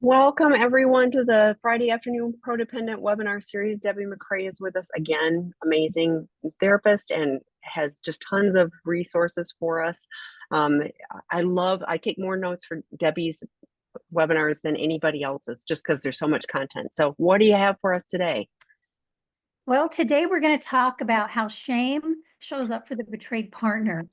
Welcome everyone to the Friday afternoon Codependent webinar series. Debbie McRae is with us again, amazing therapist and has just tons of resources for us. I take more notes for Debbie's webinars than anybody else's just because there's so much content. So what do you have for us today? Well, today we're going to talk about how shame shows up for the betrayed partner.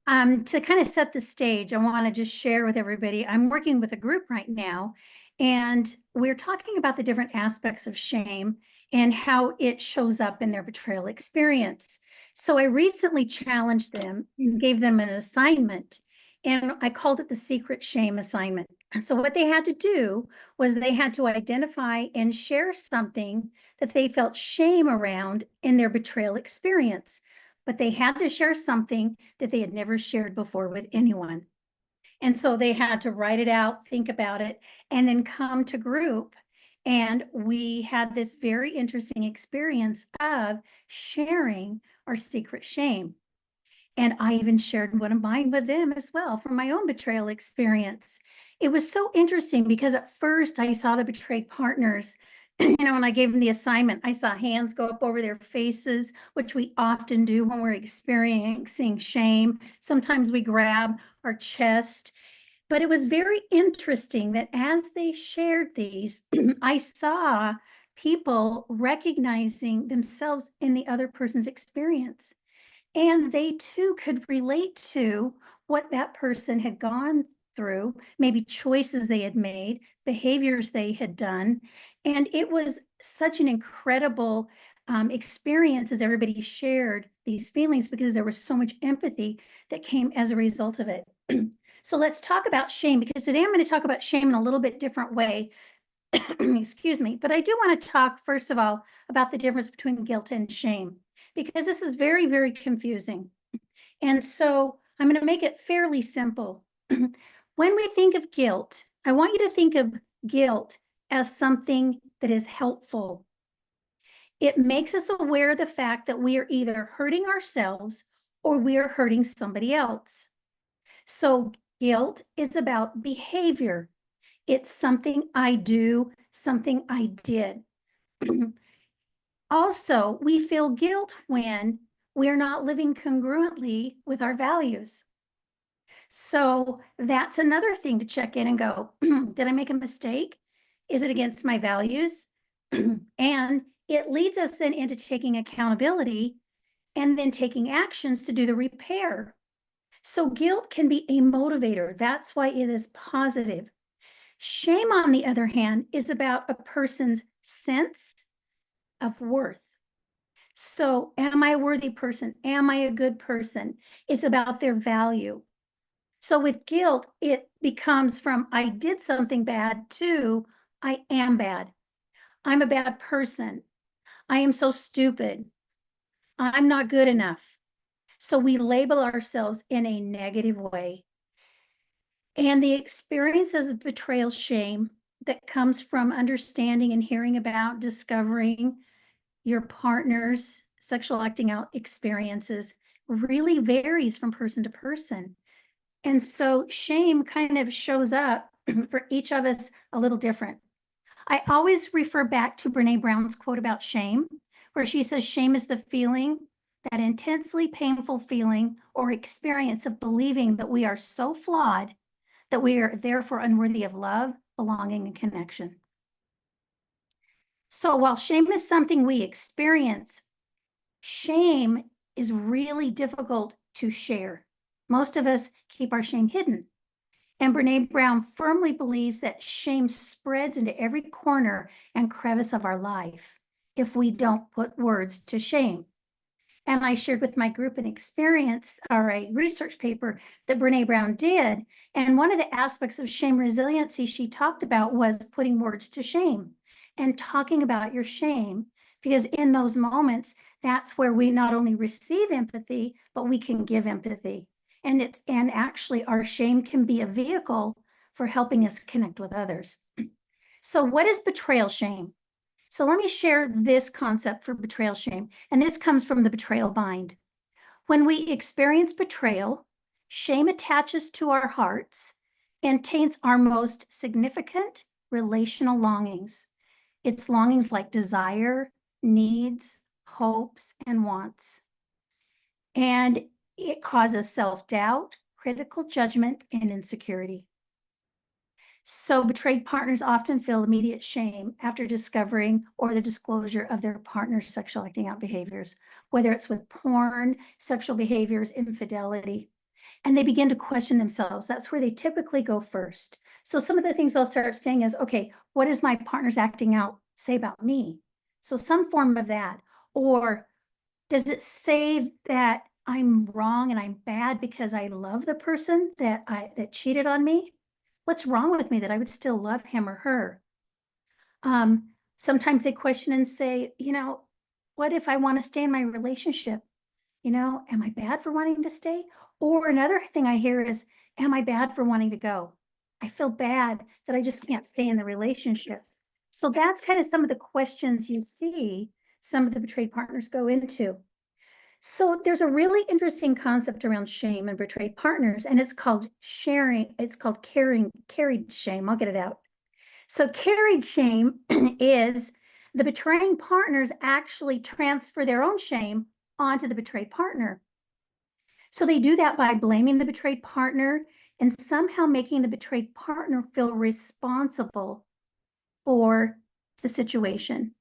To kind of set the stage, I want to just share with everybody, I'm working with a group right now, and we're talking about the different aspects of shame and how it shows up in their betrayal experience. So I recently challenged them and gave them an assignment, and I called it the secret shame assignment. So what they had to do was they had to identify and share something that they felt shame around in their betrayal experience, but they had to share something that they had never shared before with anyone. And so they had to write it out, think about it, and then come to group. And we had this very interesting experience of sharing our secret shame. And I even shared one of mine with them as well from my own betrayal experience. It was so interesting because at first I saw the betrayed partners, when I gave them the assignment, I saw hands go up over their faces, which we often do when we're experiencing shame. Sometimes we grab our chest. But it was very interesting that as they shared these, I saw people recognizing themselves in the other person's experience. And they too could relate to what that person had gone through, maybe choices they had made, behaviors they had done. And it was such an incredible experience as everybody shared these feelings because there was so much empathy that came as a result of it. So let's talk about shame, because today I'm going to talk about shame in a little bit different way. Excuse me. But I do want to talk, first of all, about the difference between guilt and shame, because this is very, very confusing. And so I'm going to make it fairly simple. When we think of guilt, I want you to think of guilt as something that is helpful. It makes us aware of the fact that we are either hurting ourselves or we are hurting somebody else. So guilt is about behavior. It's something I do, something I did. Also, we feel guilt when we're not living congruently with our values. So that's another thing to check in and go, did I make a mistake? Is it against my values? And it leads us then into taking accountability and then taking actions to do the repair. So guilt can be a motivator. That's why it is positive. Shame, on the other hand, is about a person's sense of worth. So am I a worthy person? Am I a good person? It's about their value. So with guilt, it becomes from I did something bad to I am bad. I'm a bad person. I am so stupid. I'm not good enough. So we label ourselves in a negative way. And the experiences of betrayal, shame that comes from understanding and hearing about, discovering your partner's sexual acting out experiences really varies from person to person. And so shame kind of shows up for each of us a little different. I always refer back to Brene Brown's quote about shame, where she says, shame is the feeling, that intensely painful feeling or experience of believing that we are so flawed that we are therefore unworthy of love, belonging, and connection. So while shame is something we experience, shame is really difficult to share. Most of us keep our shame hidden. And Brene Brown firmly believes that shame spreads into every corner and crevice of our life if we don't put words to shame. And I shared with my group an experience or a research paper that Brene Brown did. And one of the aspects of shame resiliency she talked about was putting words to shame and talking about your shame, because in those moments, that's where we not only receive empathy, but we can give empathy. And actually our shame can be a vehicle for helping us connect with others. So what is betrayal shame? So let me share this concept for betrayal shame. And this comes from the betrayal bind. When we experience betrayal, shame attaches to our hearts and taints our most significant relational longings. It's longings like desire, needs, hopes, and wants. And it causes self-doubt, critical judgment, and insecurity. So betrayed partners often feel immediate shame after discovering or the disclosure of their partner's sexual acting out behaviors, whether it's with porn, sexual behaviors, infidelity, and they begin to question themselves. That's where they typically go first. So some of the things they'll start saying is, okay, what does my partner's acting out say about me? So some form of that. Or does it say that I'm wrong and I'm bad because I love the person that cheated on me? What's wrong with me that I would still love him or her? Sometimes they question and say, what if I want to stay in my relationship? Am I bad for wanting to stay? Or another thing I hear is, am I bad for wanting to go? I feel bad that I just can't stay in the relationship. So that's kind of some of the questions you see some of the betrayed partners go into. So there's a really interesting concept around shame and betrayed partners, and it's called carried shame. I'll get it out. So carried shame is the betraying partners actually transfer their own shame onto the betrayed partner. So they do that by blaming the betrayed partner and somehow making the betrayed partner feel responsible for the situation,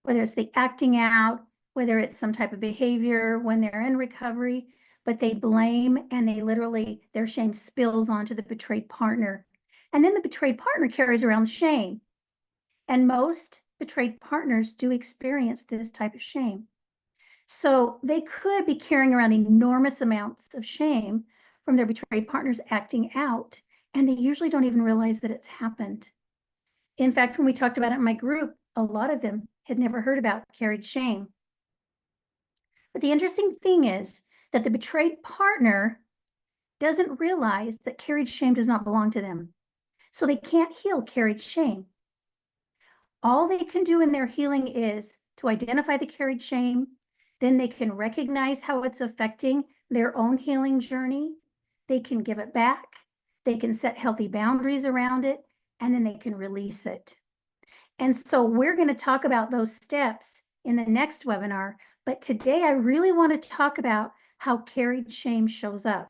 whether it's the acting out, whether it's some type of behavior when they're in recovery, but they blame and their shame spills onto the betrayed partner. And then the betrayed partner carries around shame. And most betrayed partners do experience this type of shame. So they could be carrying around enormous amounts of shame from their betrayed partners acting out, and they usually don't even realize that it's happened. In fact, when we talked about it in my group, a lot of them had never heard about carried shame. But the interesting thing is that the betrayed partner doesn't realize that carried shame does not belong to them. So they can't heal carried shame. All they can do in their healing is to identify the carried shame. Then they can recognize how it's affecting their own healing journey. They can give it back. They can set healthy boundaries around it, and then they can release it. And so we're going to talk about those steps in the next webinar. But today I really want to talk about how carried shame shows up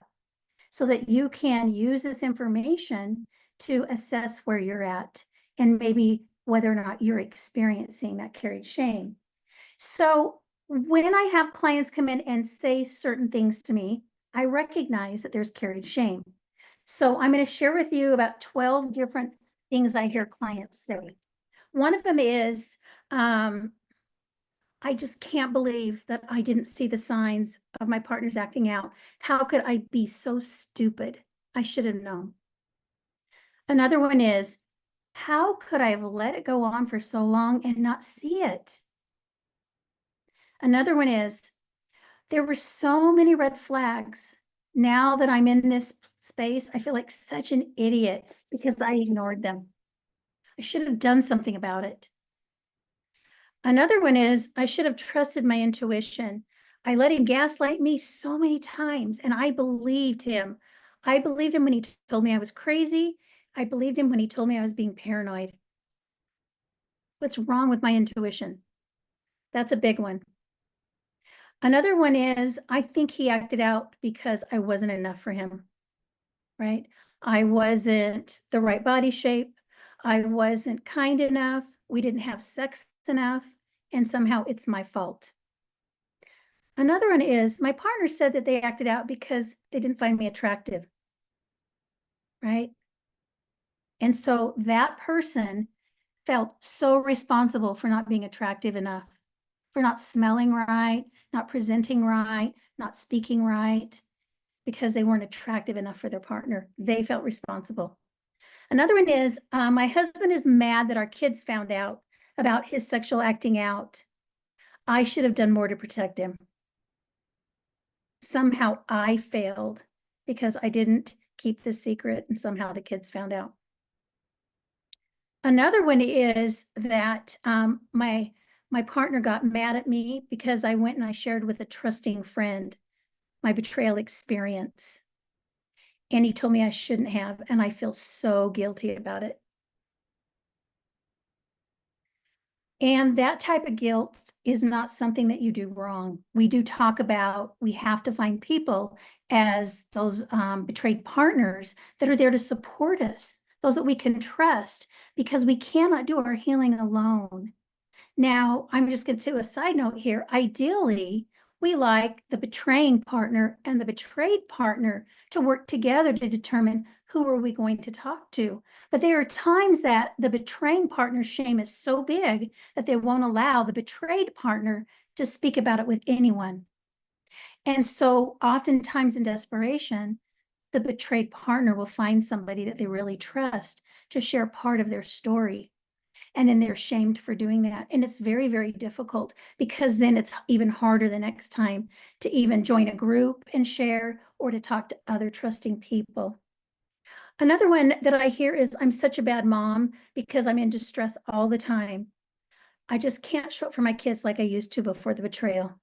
so that you can use this information to assess where you're at and maybe whether or not you're experiencing that carried shame. So when I have clients come in and say certain things to me, I recognize that there's carried shame. So I'm going to share with you about 12 different things I hear clients say. One of them is, I just can't believe that I didn't see the signs of my partner's acting out. How could I be so stupid? I should have known. Another one is, how could I have let it go on for so long and not see it? Another one is, there were so many red flags. Now that I'm in this space, I feel like such an idiot because I ignored them. I should have done something about it. Another one is, I should have trusted my intuition. I let him gaslight me so many times, and I believed him. I believed him when he told me I was crazy. I believed him when he told me I was being paranoid. What's wrong with my intuition? That's a big one. Another one is, I think he acted out because I wasn't enough for him, right? I wasn't the right body shape. I wasn't kind enough. We didn't have sex enough. And somehow it's my fault. Another one is, my partner said that they acted out because they didn't find me attractive, right? And so that person felt so responsible for not being attractive enough, for not smelling right, not presenting right, not speaking right, because they weren't attractive enough for their partner. They felt responsible. Another one is, my husband is mad that our kids found out about his sexual acting out. I should have done more to protect him. Somehow I failed because I didn't keep the secret and somehow the kids found out. Another one is that my partner got mad at me because I went and I shared with a trusting friend my betrayal experience. And he told me I shouldn't have, and I feel so guilty about it. And that type of guilt is not something that you do wrong. We do talk about, we have to find people as those betrayed partners that are there to support us, those that we can trust, because we cannot do our healing alone. Now, I'm just going to do a side note here. Ideally, we like the betraying partner and the betrayed partner to work together to determine who are we going to talk to. But there are times that the betraying partner's shame is so big that they won't allow the betrayed partner to speak about it with anyone. And so oftentimes in desperation, the betrayed partner will find somebody that they really trust to share part of their story. And then they're shamed for doing that. And it's very, very difficult, because then it's even harder the next time to even join a group and share, or to talk to other trusting people. Another one that I hear is, I'm such a bad mom because I'm in distress all the time. I just can't show up for my kids like I used to before the betrayal.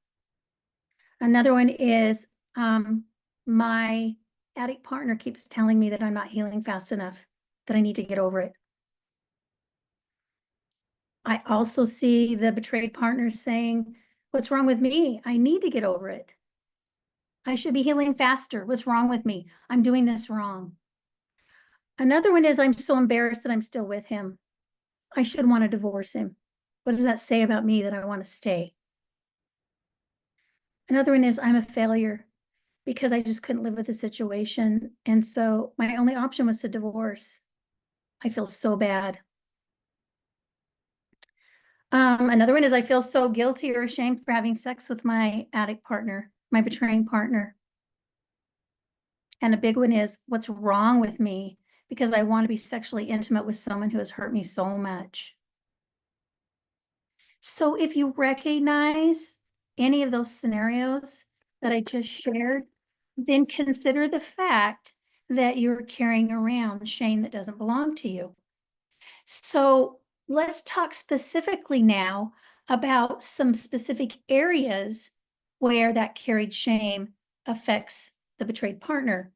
Another one is, my addict partner keeps telling me that I'm not healing fast enough, that I need to get over it. I also see the betrayed partner saying, what's wrong with me? I need to get over it. I should be healing faster. What's wrong with me? I'm doing this wrong. Another one is, I'm so embarrassed that I'm still with him. I should want to divorce him. What does that say about me that I want to stay? Another one is, I'm a failure because I just couldn't live with the situation. And so my only option was to divorce. I feel so bad. Another one is, I feel so guilty or ashamed for having sex with my addict partner, my betraying partner. And a big one is, what's wrong with me? Because I want to be sexually intimate with someone who has hurt me so much. So if you recognize any of those scenarios that I just shared, then consider the fact that you're carrying around shame that doesn't belong to you. So let's talk specifically now about some specific areas where that carried shame affects the betrayed partner.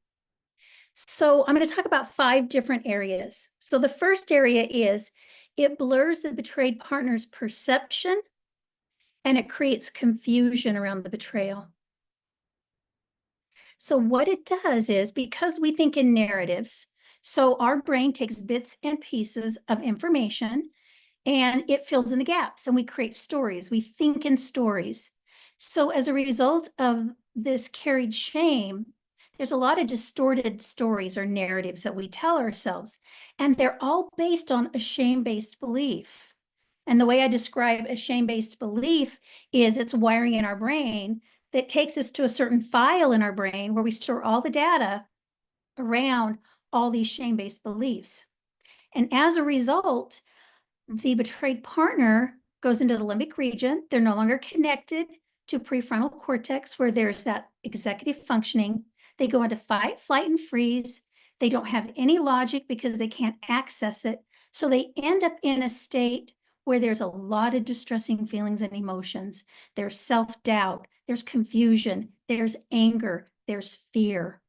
So I'm going to talk about 5 different areas. So the first area is, it blurs the betrayed partner's perception and it creates confusion around the betrayal. So what it does is, because we think in narratives, so our brain takes bits and pieces of information and it fills in the gaps, and we create stories. We think in stories. So as a result of this carried shame, there's a lot of distorted stories or narratives that we tell ourselves, and they're all based on a shame-based belief. And the way I describe a shame-based belief is, it's wiring in our brain that takes us to a certain file in our brain where we store all the data around all these shame-based beliefs. And as a result, the betrayed partner goes into the limbic region. They're no longer connected to prefrontal cortex, where there's that executive functioning. They go into fight, flight, and freeze. They don't have any logic because they can't access it. So they end up in a state where there's a lot of distressing feelings and emotions. There's self-doubt, there's confusion, there's anger, there's fear.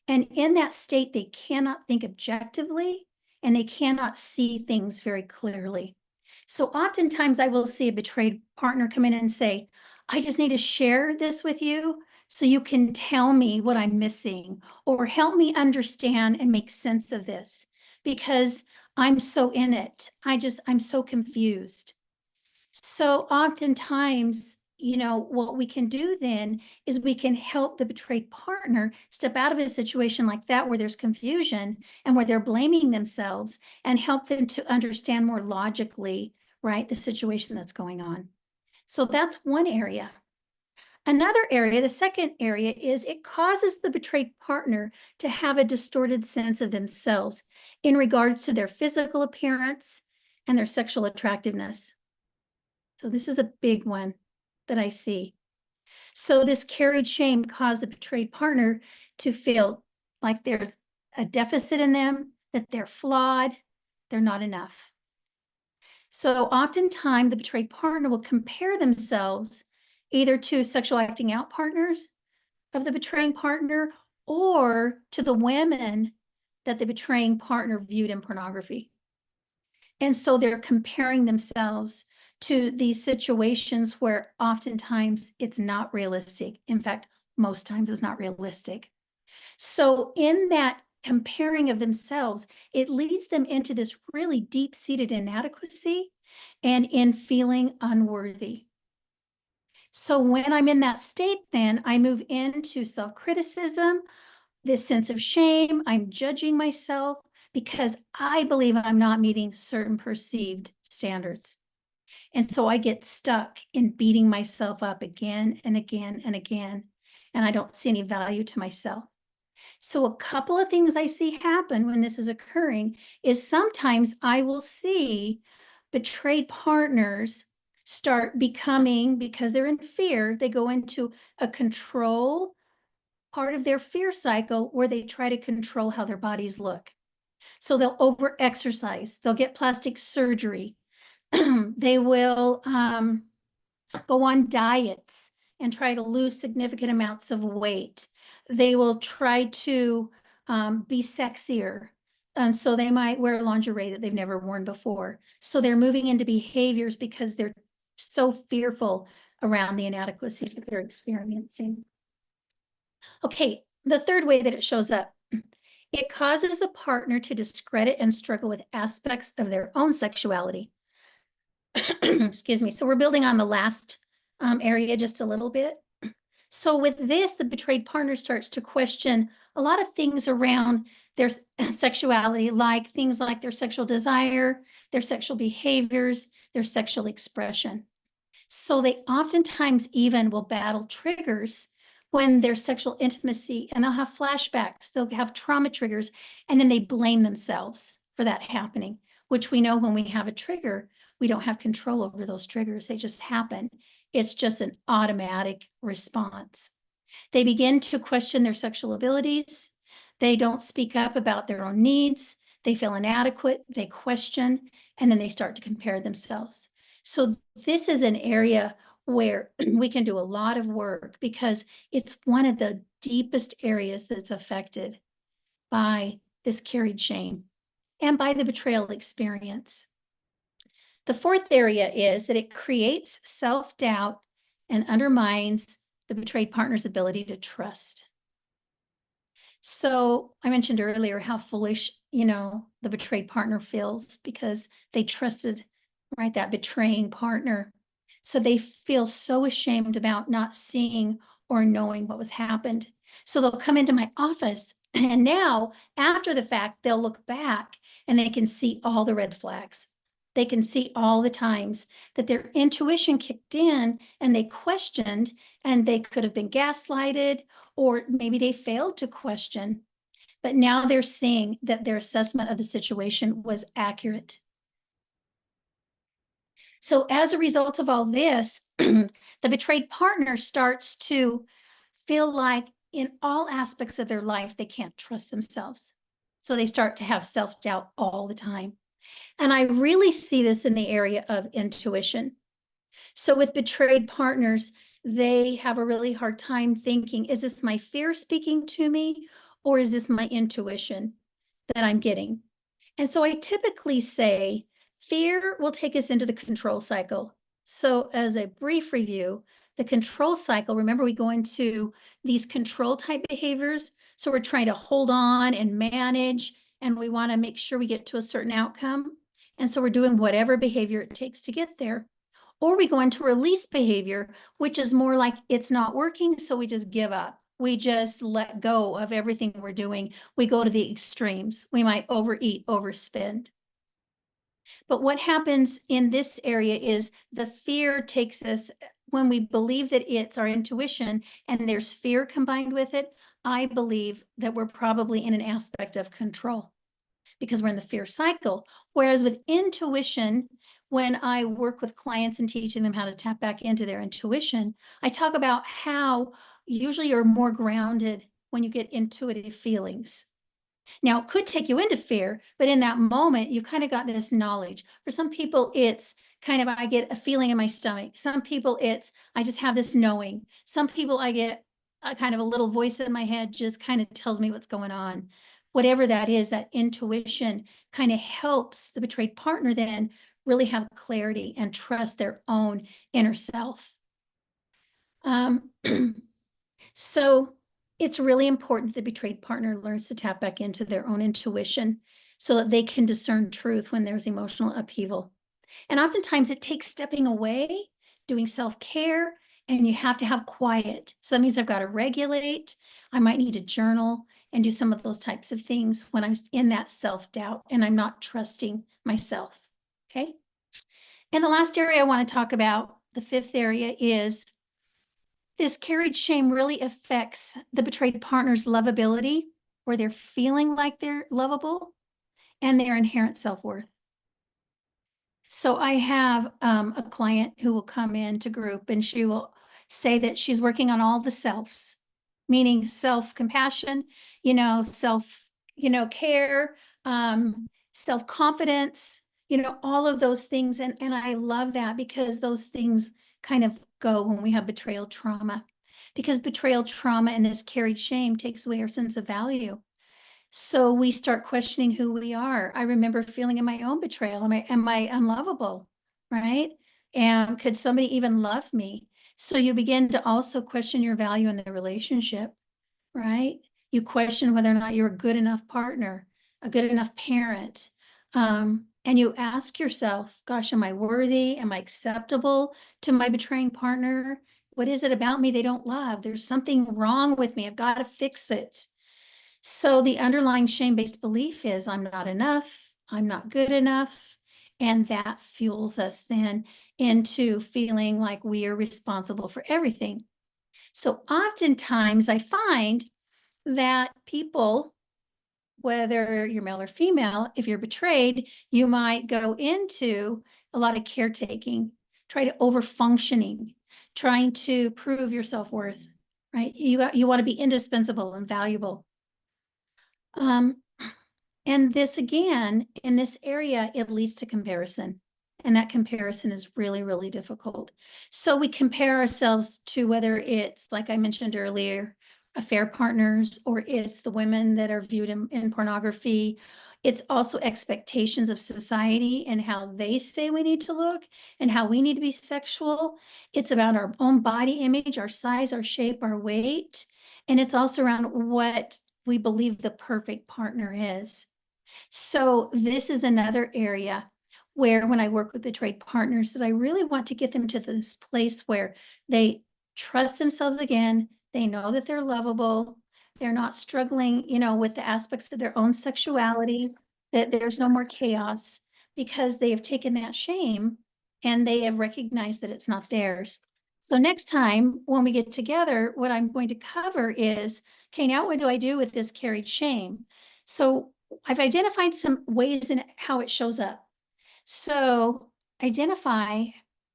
And in that state, they cannot think objectively and they cannot see things very clearly. So oftentimes I will see a betrayed partner come in and say, I just need to share this with you so you can tell me what I'm missing, or help me understand and make sense of this, because I'm so in it. I'm so confused. So oftentimes, what we can do then is we can help the betrayed partner step out of a situation like that, where there's confusion and where they're blaming themselves, and help them to understand more logically, right, the situation that's going on. So that's one area. Another area, the second area, is it causes the betrayed partner to have a distorted sense of themselves in regards to their physical appearance and their sexual attractiveness. So this is a big one that I see. So this carried shame caused the betrayed partner to feel like there's a deficit in them, that they're flawed, they're not enough. So oftentimes the betrayed partner will compare themselves either to sexual acting out partners of the betraying partner, or to the women that the betraying partner viewed in pornography. And so they're comparing themselves to these situations where oftentimes it's not realistic. In fact, most times it's not realistic. So in that comparing of themselves, it leads them into this really deep-seated inadequacy and in feeling unworthy. So when I'm in that state, then I move into self-criticism, this sense of shame. I'm judging myself because I believe I'm not meeting certain perceived standards. And so I get stuck in beating myself up again and again and again, and I don't see any value to myself. So a couple of things I see happen when this is occurring is sometimes I will see betrayed partners start becoming, because they're in fear, they go into a control part of their fear cycle where they try to control how their bodies look. So they'll over exercise, they'll get plastic surgery, they will go on diets and try to lose significant amounts of weight. They will try to be sexier. And so they might wear lingerie that they've never worn before. So they're moving into behaviors because they're so fearful around the inadequacies that they're experiencing. Okay, the third way that it shows up, it causes the partner to discredit and struggle with aspects of their own sexuality. Excuse me. So we're building on the last area just a little bit. So with this, the betrayed partner starts to question a lot of things around their sexuality, like things like their sexual desire, their sexual behaviors, their sexual expression. So they oftentimes even will battle triggers when there's sexual intimacy, and they'll have flashbacks, they'll have trauma triggers, and then they blame themselves for that happening, which we know when we have a trigger, we don't have control over those triggers. They just happen. It's just an automatic response. They begin to question their sexual abilities. They don't speak up about their own needs. They feel inadequate. They question, and then they start to compare themselves. So this is an area where we can do a lot of work because it's one of the deepest areas that's affected by this carried shame and by the betrayal experience. The fourth area is that it creates self-doubt and undermines the betrayed partner's ability to trust. So I mentioned earlier how foolish, the betrayed partner feels because they trusted, right, that betraying partner. So they feel so ashamed about not seeing or knowing what was happened. So they'll come into my office, and now after the fact, they'll look back and they can see all the red flags. They can see all the times that their intuition kicked in and they questioned, and they could have been gaslighted, or maybe they failed to question. But now they're seeing that their assessment of the situation was accurate. So as a result of all this, the betrayed partner starts to feel like in all aspects of their life, they can't trust themselves. So they start to have self-doubt all the time. And I really see this in the area of intuition. So with betrayed partners, they have a really hard time thinking, is this my fear speaking to me, or is this my intuition that I'm getting? And so I typically say fear will take us into the control cycle. So as a brief review, the control cycle, remember we go into these control type behaviors. So we're trying to hold on and manage, and we want to make sure we get to a certain outcome. And so we're doing whatever behavior it takes to get there. Or we go into release behavior, which is more like it's not working, so we just give up. We just let go of everything we're doing. We go to the extremes. We might overeat, overspend. But what happens in this area is the fear takes us, when we believe that it's our intuition and there's fear combined with it, I believe that we're probably in an aspect of control because we're in the fear cycle. Whereas with intuition, when I work with clients and teaching them how to tap back into their intuition, I talk about how usually you're more grounded when you get intuitive feelings. Now, it could take you into fear, but in that moment, you kind of got this knowledge. For some people, it's kind of, I get a feeling in my stomach. Some people, it's, I just have this knowing. Some people, I get a kind of a little voice in my head just kind of tells me what's going on. Whatever that is, that intuition kind of helps the betrayed partner then really have clarity and trust their own inner self. So it's really important that the betrayed partner learns to tap back into their own intuition so that they can discern truth when there's emotional upheaval. And oftentimes it takes stepping away, doing self-care, and you have to have quiet. So that means I've got to regulate. I might need to journal and do some of those types of things when I'm in that self-doubt and I'm not trusting myself. Okay. And the last area I want to talk about, the fifth area, is this carried shame really affects the betrayed partner's lovability, or they're feeling like they're lovable, and their inherent self-worth. So I have a client who will come into group and she will say that she's working on all the selves, meaning self-compassion, self, care, self-confidence, all of those things. And I love that because those things kind of go when we have betrayal trauma, because betrayal trauma and this carried shame takes away our sense of value. So we start questioning who we are. I remember feeling in my own betrayal, am I unlovable, right? And could somebody even love me? So you begin to also question your value in the relationship, right? You question whether or not you're a good enough partner, a good enough parent. And you ask yourself, gosh, am I worthy? Am I acceptable to my betraying partner? What is it about me they don't love? There's something wrong with me. I've got to fix it. So the underlying shame-based belief is I'm not enough, I'm not good enough, and that fuels us then into feeling like we are responsible for everything. So oftentimes I find that people, whether you're male or female, if you're betrayed, you might go into a lot of caretaking, try to over-functioning, trying to prove your self-worth, right? You want to be indispensable and valuable. And this again, in this area, it leads to comparison. And that comparison is really, really difficult. So we compare ourselves to whether it's, like I mentioned earlier, affair partners, or it's the women that are viewed in pornography. It's also expectations of society and how they say we need to look and how we need to be sexual. It's about our own body image, our size, our shape, our weight. And it's also around what we believe the perfect partner is. So this is another area where when I work with betrayed partners that I really want to get them to this place where they trust themselves again, they know that they're lovable, they're not struggling, with the aspects of their own sexuality, that there's no more chaos because they have taken that shame and they have recognized that it's not theirs. So next time when we get together, what I'm going to cover is, okay, now what do I do with this carried shame? So I've identified some ways in how it shows up. So identify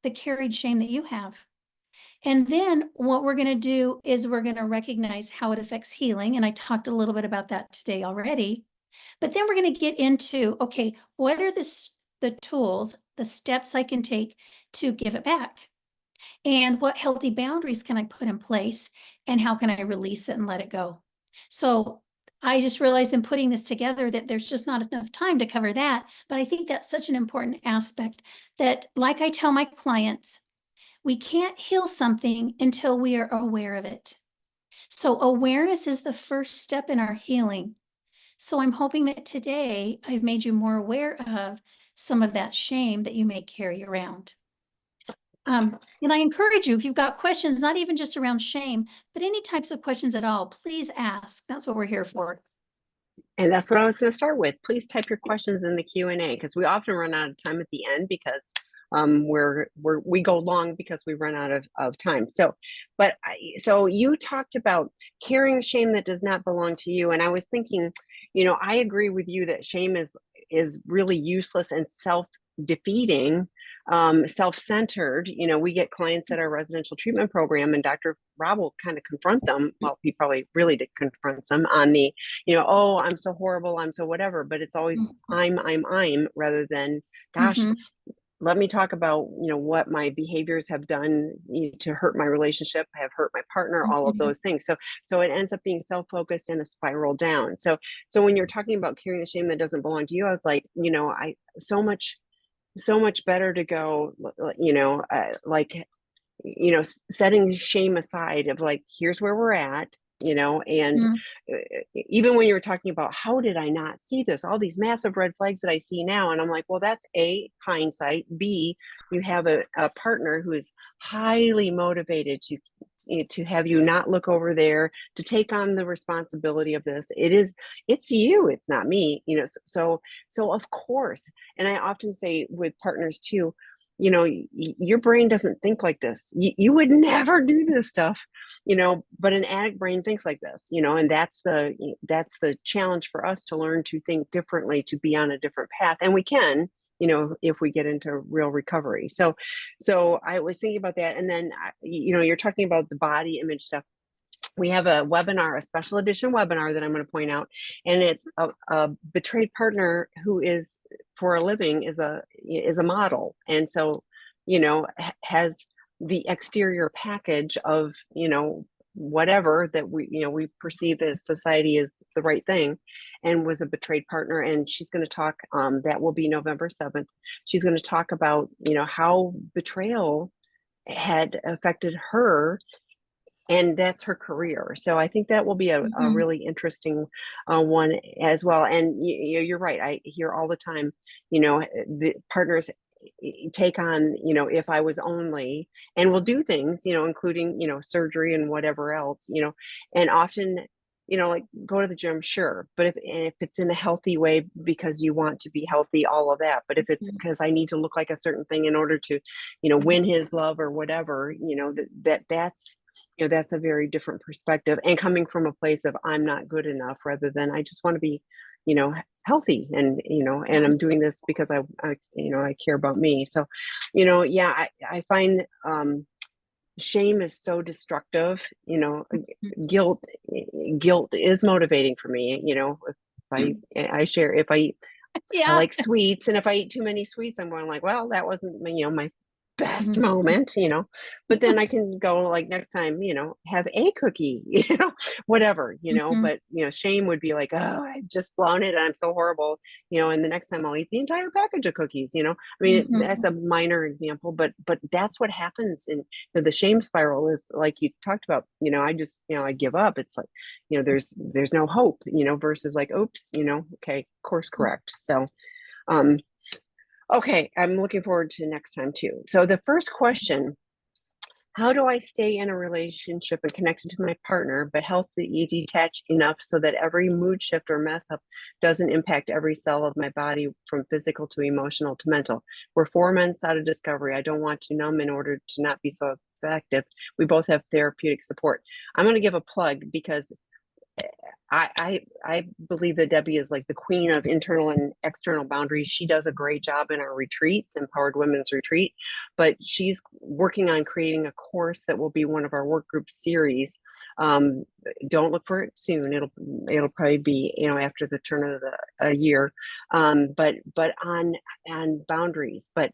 the carried shame that you have. And then what we're going to do is we're going to recognize how it affects healing. And I talked a little bit about that today already. But then we're going to get into, okay, what are the tools, the steps I can take to give it back? And what healthy boundaries can I put in place? And how can I release it and let it go? So I just realized in putting this together that there's just not enough time to cover that. But I think that's such an important aspect that, like I tell my clients, we can't heal something until we are aware of it. So awareness is the first step in our healing. So I'm hoping that today I've made you more aware of some of that shame that you may carry around. And I encourage you, if you've got questions, not even just around shame, but any types of questions at all, please ask. That's what we're here for. And that's what I was going to start with. Please type your questions in the Q&A because we often run out of time at the end because we go long because we run out of time. So, so you talked about carrying shame that does not belong to you. And I was thinking, I agree with you that shame is really useless and self-defeating, self-centered. We get clients at our residential treatment program and Dr. Rob will kind of confront them. Well, he probably really did confront them on the, oh, I'm so horrible, I'm so whatever, but it's always I'm rather than, gosh, let me talk about, what my behaviors have done to hurt my relationship, have hurt my partner, all of those things. So it ends up being self-focused and a spiral down. So when you're talking about carrying the shame that doesn't belong to you, I was like, so much so much better to go, like, setting shame aside of like, here's where we're at, and Mm, uh, even when you were talking about how did I not see this, all these massive red flags that I see now, and I'm like, well, that's A, hindsight. B, you have a partner who is highly motivated to have you not look over there, to take on the responsibility of this. It's you, it's not me, so of course. And I often say with partners too, your brain doesn't think like this. You would never do this stuff, but an addict brain thinks like this, and that's the challenge for us, to learn to think differently, to be on a different path. And we can, if we get into real recovery. So I was thinking about that. And then, you're talking about the body image stuff. We have a webinar, a special edition webinar that I'm going to point out, and it's a betrayed partner who is, for a living, is a model, and so has the exterior package of whatever that we perceive as society is the right thing, and was a betrayed partner. And she's going to talk, that will be November 7th. She's going to talk about how betrayal had affected her, and that's her career. So I think that will be a mhm, really interesting one as well. And you're right. I hear all the time, the partners take on, if I was only, and will do things, including, surgery and whatever else, and often, like, go to the gym, sure. But if it's in a healthy way, because you want to be healthy, all of that. But if it's mhm, because I need to look like a certain thing in order to, win his love or whatever, that's a very different perspective, and coming from a place of I'm not good enough, rather than I just want to be, healthy, and I'm doing this because I care about me. So, yeah, I find shame is so destructive. mhm. Guilt is motivating for me. If I share, if I Yeah. like sweets, and if I eat too many sweets, I'm going like, well, that wasn't my best Mhm, moment, but then I can go like next time, have a cookie, whatever, mhm, but shame would be like, oh, I've just blown it, and I'm so horrible, and the next time I'll eat the entire package of cookies, I mean, that's mhm. a minor example, but that's what happens in the shame spiral, is like you talked about, I just, I give up. It's like, there's no hope, versus like, oops, okay, course correct. So, um, okay, I'm looking forward to next time too. So the first question: how do I stay in a relationship and connected to my partner, but healthy detached enough so that every mood shift or mess up doesn't impact every cell of my body, from physical to emotional to mental? We're 4 months out of discovery. I don't want to numb in order to not be so effective. We both have therapeutic support. I'm going to give a plug, because I believe that Debbie is like the queen of internal and external boundaries. She does a great job in our retreats, Empowered Women's Retreat, but she's working on creating a course that will be one of our work group series. Um, don't look for it soon. It'll probably be after the turn of the year, but on boundaries. But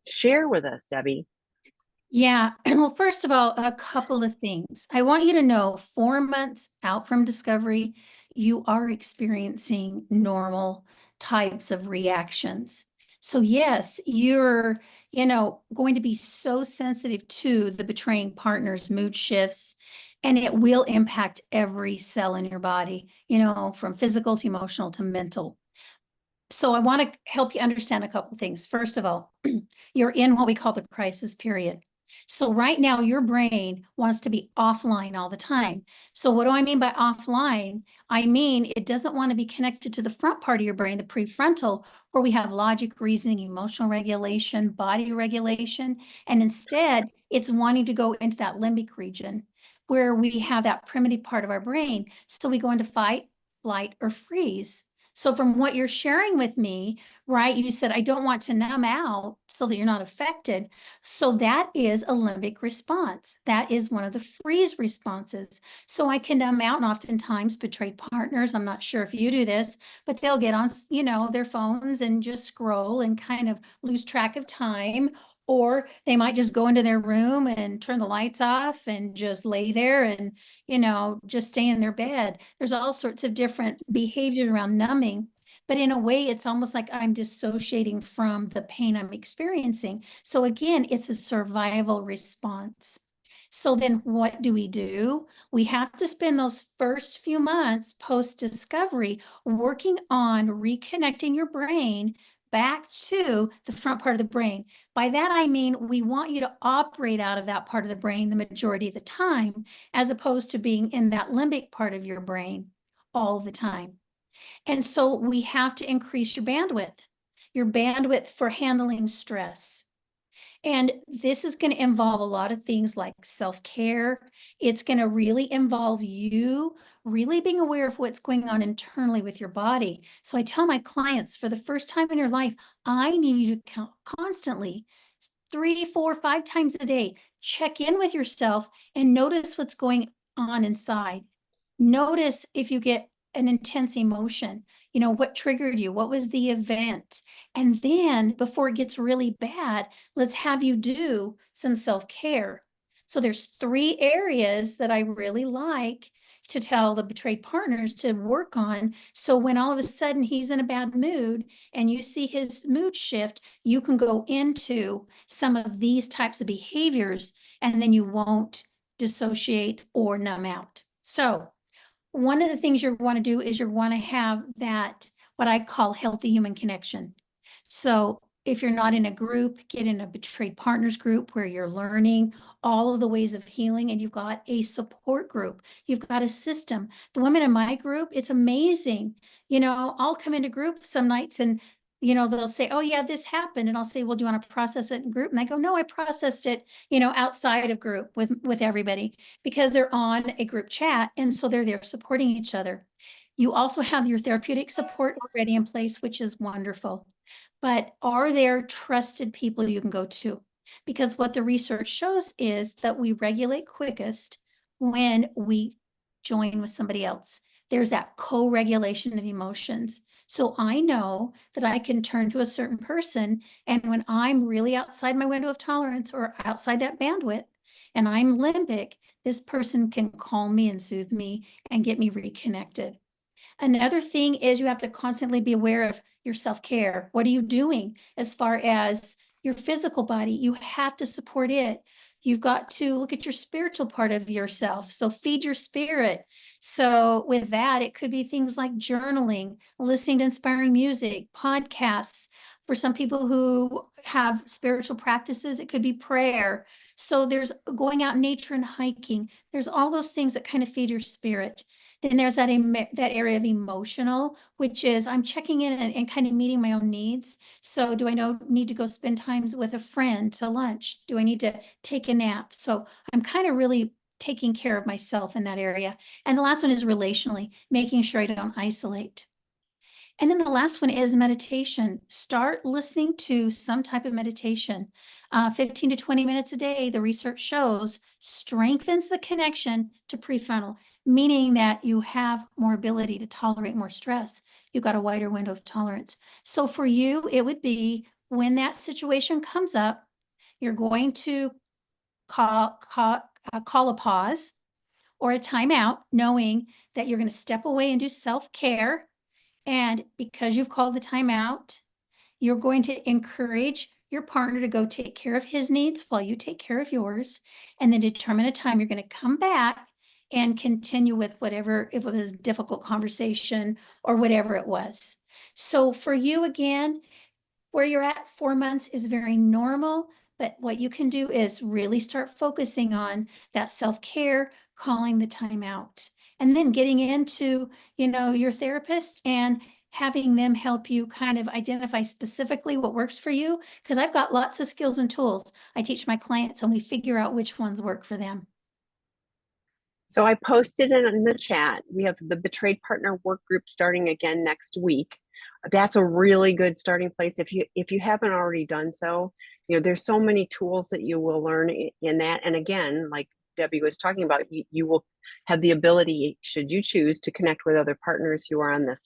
share with us, Debbie. Yeah. Well, first of all, a couple of things. I want you to know 4 months out from discovery, you are experiencing normal types of reactions. So yes, you're, going to be so sensitive to the betraying partner's mood shifts, and it will impact every cell in your body, from physical to emotional to mental. So I want to help you understand a couple things. First of all, you're in what we call the crisis period. So right now, your brain wants to be offline all the time. So what do I mean by offline? I mean, it doesn't want to be connected to the front part of your brain, the prefrontal, where we have logic, reasoning, emotional regulation, body regulation. And instead, it's wanting to go into that limbic region where we have that primitive part of our brain. So we go into fight, flight, or freeze. So from what you're sharing with me, right, you said, I don't want to numb out so that you're not affected. So that is a limbic response. That is one of the freeze responses. So I can numb out, and oftentimes betrayed partners, I'm not sure if you do this, but they'll get on, their phones and just scroll and kind of lose track of time. Or they might just go into their room and turn the lights off and just lay there and, just stay in their bed. There's all sorts of different behaviors around numbing. but in a way, it's almost like I'm dissociating from the pain I'm experiencing. So again, it's a survival response. So then what do? We have to spend those first few months post-discovery working on reconnecting your brain back to the front part of the brain. By that, I mean, we want you to operate out of that part of the brain the majority of the time, as opposed to being in that limbic part of your brain all the time. And so we have to increase your bandwidth for handling stress. And this is going to involve a lot of things like self-care. It's going to really involve you really being aware of what's going on internally with your body. So I tell my clients, for the first time in your life, I need you to constantly, 3, 4, 5 times a day, check in with yourself and notice what's going on inside. Notice if you get an intense emotion, what triggered you? What was the event? And then before it gets really bad, let's have you do some self-care. So there's 3 areas that I really like to tell the betrayed partners to work on. So when all of a sudden he's in a bad mood and you see his mood shift, you can go into some of these types of behaviors and then you won't dissociate or numb out. So one of the things you want to do is you want to have that, what I call healthy human connection. So if you're not in a group, get in a betrayed partners group where you're learning all of the ways of healing and you've got a support group. You've got a system. The women in my group, it's amazing. I'll come into group some nights and they'll say, oh yeah, this happened. And I'll say, well, do you want to process it in group? And I go, no, I processed it, outside of group with everybody, because they're on a group chat. And so they're there supporting each other. You also have your therapeutic support already in place, which is wonderful. But are there trusted people you can go to? Because what the research shows is that we regulate quickest when we join with somebody else. There's that co-regulation of emotions. So I know that I can turn to a certain person, and when I'm really outside my window of tolerance or outside that bandwidth, and I'm limbic, this person can calm me and soothe me and get me reconnected. Another thing is you have to constantly be aware of your self-care. What are you doing as far as your physical body? You have to support it. You've got to look at your spiritual part of yourself. So feed your spirit. So with that, it could be things like journaling, listening to inspiring music, podcasts. For some people who have spiritual practices, it could be prayer. So there's going out in nature and hiking. There's all those things that kind of feed your spirit. Then there's that area of emotional, which is I'm checking in and kind of meeting my own needs. So do I need to go spend time with a friend to lunch? Do I need to take a nap? So I'm kind of really taking care of myself in that area. And the last one is relationally, making sure I don't isolate. And then the last one is meditation. Start listening to some type of meditation. 15 to 20 minutes a day, the research shows, strengthens the connection to prefrontal, meaning that you have more ability to tolerate more stress. You've got a wider window of tolerance. So for you, it would be when that situation comes up, you're going to call a pause or a timeout, knowing that you're going to step away and do self-care. And because you've called the timeout, you're going to encourage your partner to go take care of his needs while you take care of yours, and then determine a time you're going to come back and continue with whatever, if it was a difficult conversation or whatever it was. So for you, again, where you're at 4 months is very normal, but what you can do is really start focusing on that self-care, calling the time out, and then getting into, your therapist and having them help you kind of identify specifically what works for you. Because I've got lots of skills and tools I teach my clients, and we figure out which ones work for them. So I posted it in the chat. We have the Betrayed Partner Work Group starting again next week. That's a really good starting place. If you haven't already done so, there's so many tools that you will learn in that. And again, like Debbie was talking about, you will have the ability, should you choose, to connect with other partners who are on this.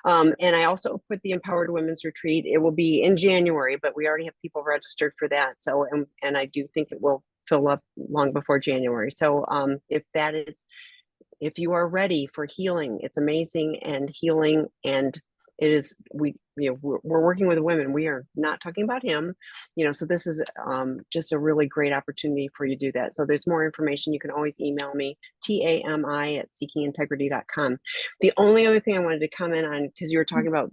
And I also put the Empowered Women's Retreat. It will be in January, but we already have people registered for that. So, and I do think it will fill up long before January. So if you are ready for healing, it's amazing, and healing and it is, we're working with women. We are not talking about him, so this is just a really great opportunity for you to do that. So there's more information. You can always email me, tami@seekingintegrity.com. The only other thing I wanted to comment on, because you were talking about,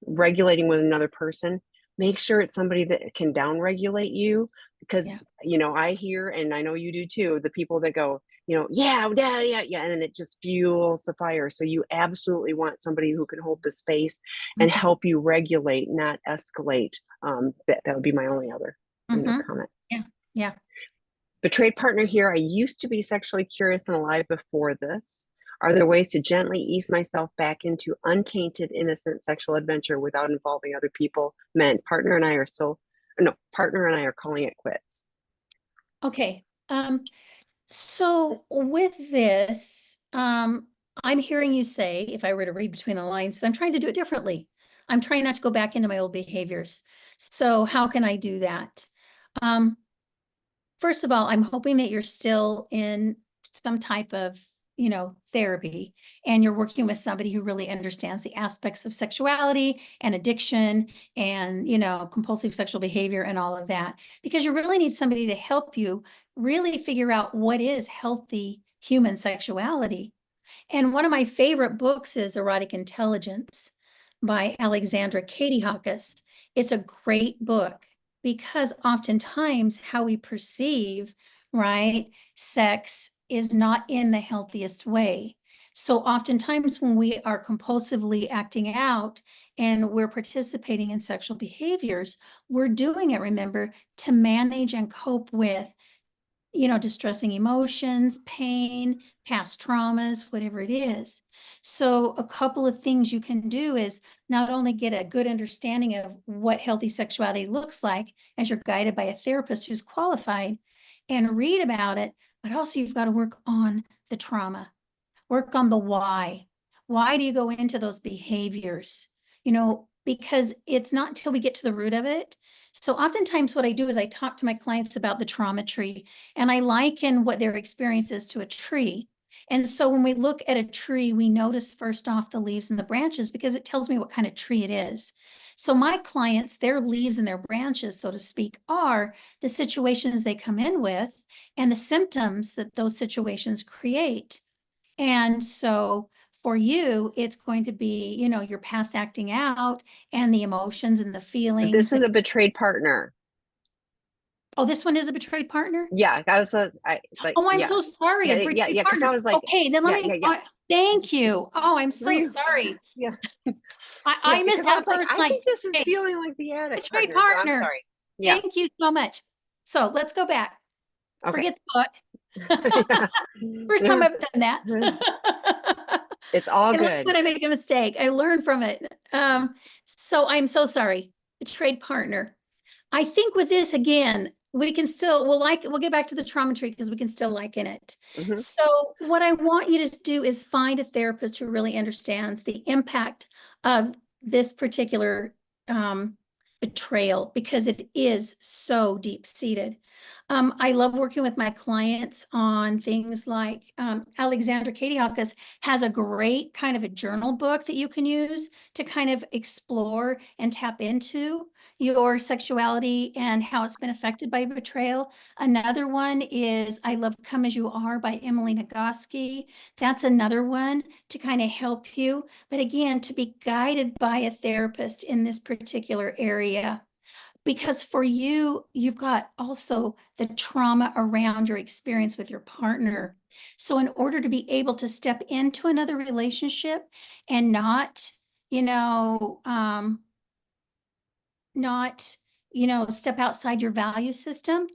regulating with another person, make sure it's somebody that can down-regulate you, because, I hear, and I know you do too, the people that go, yeah, yeah, yeah, yeah, and then it just fuels the fire. So you absolutely want somebody who can hold the space and help you regulate, not escalate. That would be my only other, comment. Yeah, yeah. Betrayed partner here. I used to be sexually curious and alive before this. Are there ways to gently ease myself back into untainted, innocent sexual adventure without involving other people? Partner and I are calling it quits. Okay. So with this, I'm hearing you say, if I were to read between the lines, that I'm trying to do it differently. I'm trying not to go back into my old behaviors. So how can I do that? First of all, I'm hoping that you're still in some type of, therapy, and you're working with somebody who really understands the aspects of sexuality and addiction and, compulsive sexual behavior and all of that, because you really need somebody to help you really figure out what is healthy human sexuality. And one of my favorite books is Erotic Intelligence by Alexandra Katie Hawkes. It's a great book because oftentimes how we perceive, right, sex is not in the healthiest way. So oftentimes when we are compulsively acting out and we're participating in sexual behaviors, we're doing it, remember, to manage and cope with distressing emotions, pain, past traumas, whatever it is. So a couple of things you can do is not only get a good understanding of what healthy sexuality looks like as you're guided by a therapist who's qualified and read about it, but also you've got to work on the trauma, work on the why. Why do you go into those behaviors? Because it's not until we get to the root of it. So oftentimes what I do is I talk to my clients about the trauma tree, and I liken what their experience is to a tree. And so when we look at a tree, we notice first off the leaves and the branches because it tells me what kind of tree it is. So my clients, their leaves and their branches, so to speak, are the situations they come in with and the symptoms that those situations create. And so for you, it's going to be, your past acting out and the emotions and the feelings. This is a betrayed partner. Oh, this one is a betrayed partner? Yeah, I'm so sorry. Yeah, A betrayed because partner. I was like, okay, then let me. Thank you. Oh, I'm so sorry. Yeah. I missed that first. I think this is feeling like the addict betrayed partner. So partner. I'm sorry. Yeah. Thank you so much. So let's go back. Okay. Forget the book. First time I've done that. It's all good. When I make a mistake, I learn from it. So I'm so sorry. Betrayed partner. I think with this again, we can still we'll get back to the trauma tree because we can still liken it. So what I want you to do is find a therapist who really understands the impact of this particular betrayal because it is so deep-seated. I love working with my clients on things like Alexandra Katie Hawkes has a great kind of a journal book that you can use to kind of explore and tap into your sexuality and how it's been affected by betrayal. Another one is I Love Come As You Are by Emily Nagoski. That's another one to kind of help you. But again, to be guided by a therapist in this particular area. Because for you, you've got also the trauma around your experience with your partner. So in order to be able to step into another relationship and not, step outside your value system,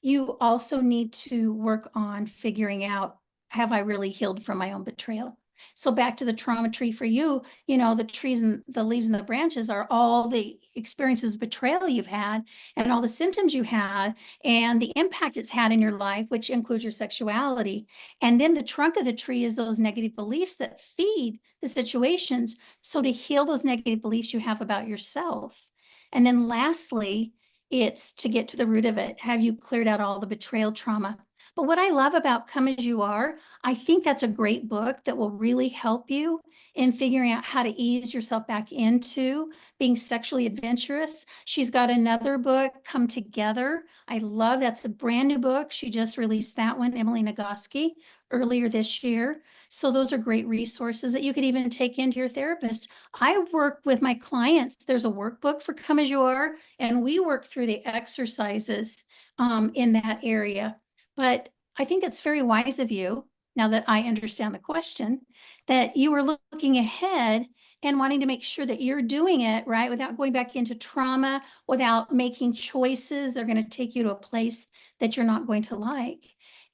you also need to work on figuring out, have I really healed from my own betrayal? So back to the trauma tree for you, the trees and the leaves and the branches are all the experiences of betrayal you've had and all the symptoms you had and the impact it's had in your life, which includes your sexuality. And then the trunk of the tree is those negative beliefs that feed the situations. So to heal those negative beliefs you have about yourself. And then lastly, it's to get to the root of it. Have you cleared out all the betrayal trauma? But what I love about Come As You Are, I think that's a great book that will really help you in figuring out how to ease yourself back into being sexually adventurous. She's got another book, Come Together. I love that's a brand new book. She just released that one, Emily Nagoski, earlier this year. So those are great resources that you could even take into your therapist. I work with my clients. There's a workbook for Come As You Are, and we work through the exercises in that area. But I think it's very wise of you, now that I understand the question, that you were looking ahead and wanting to make sure that you're doing it right without going back into trauma, without making choices. They're going to take you to a place that you're not going to like.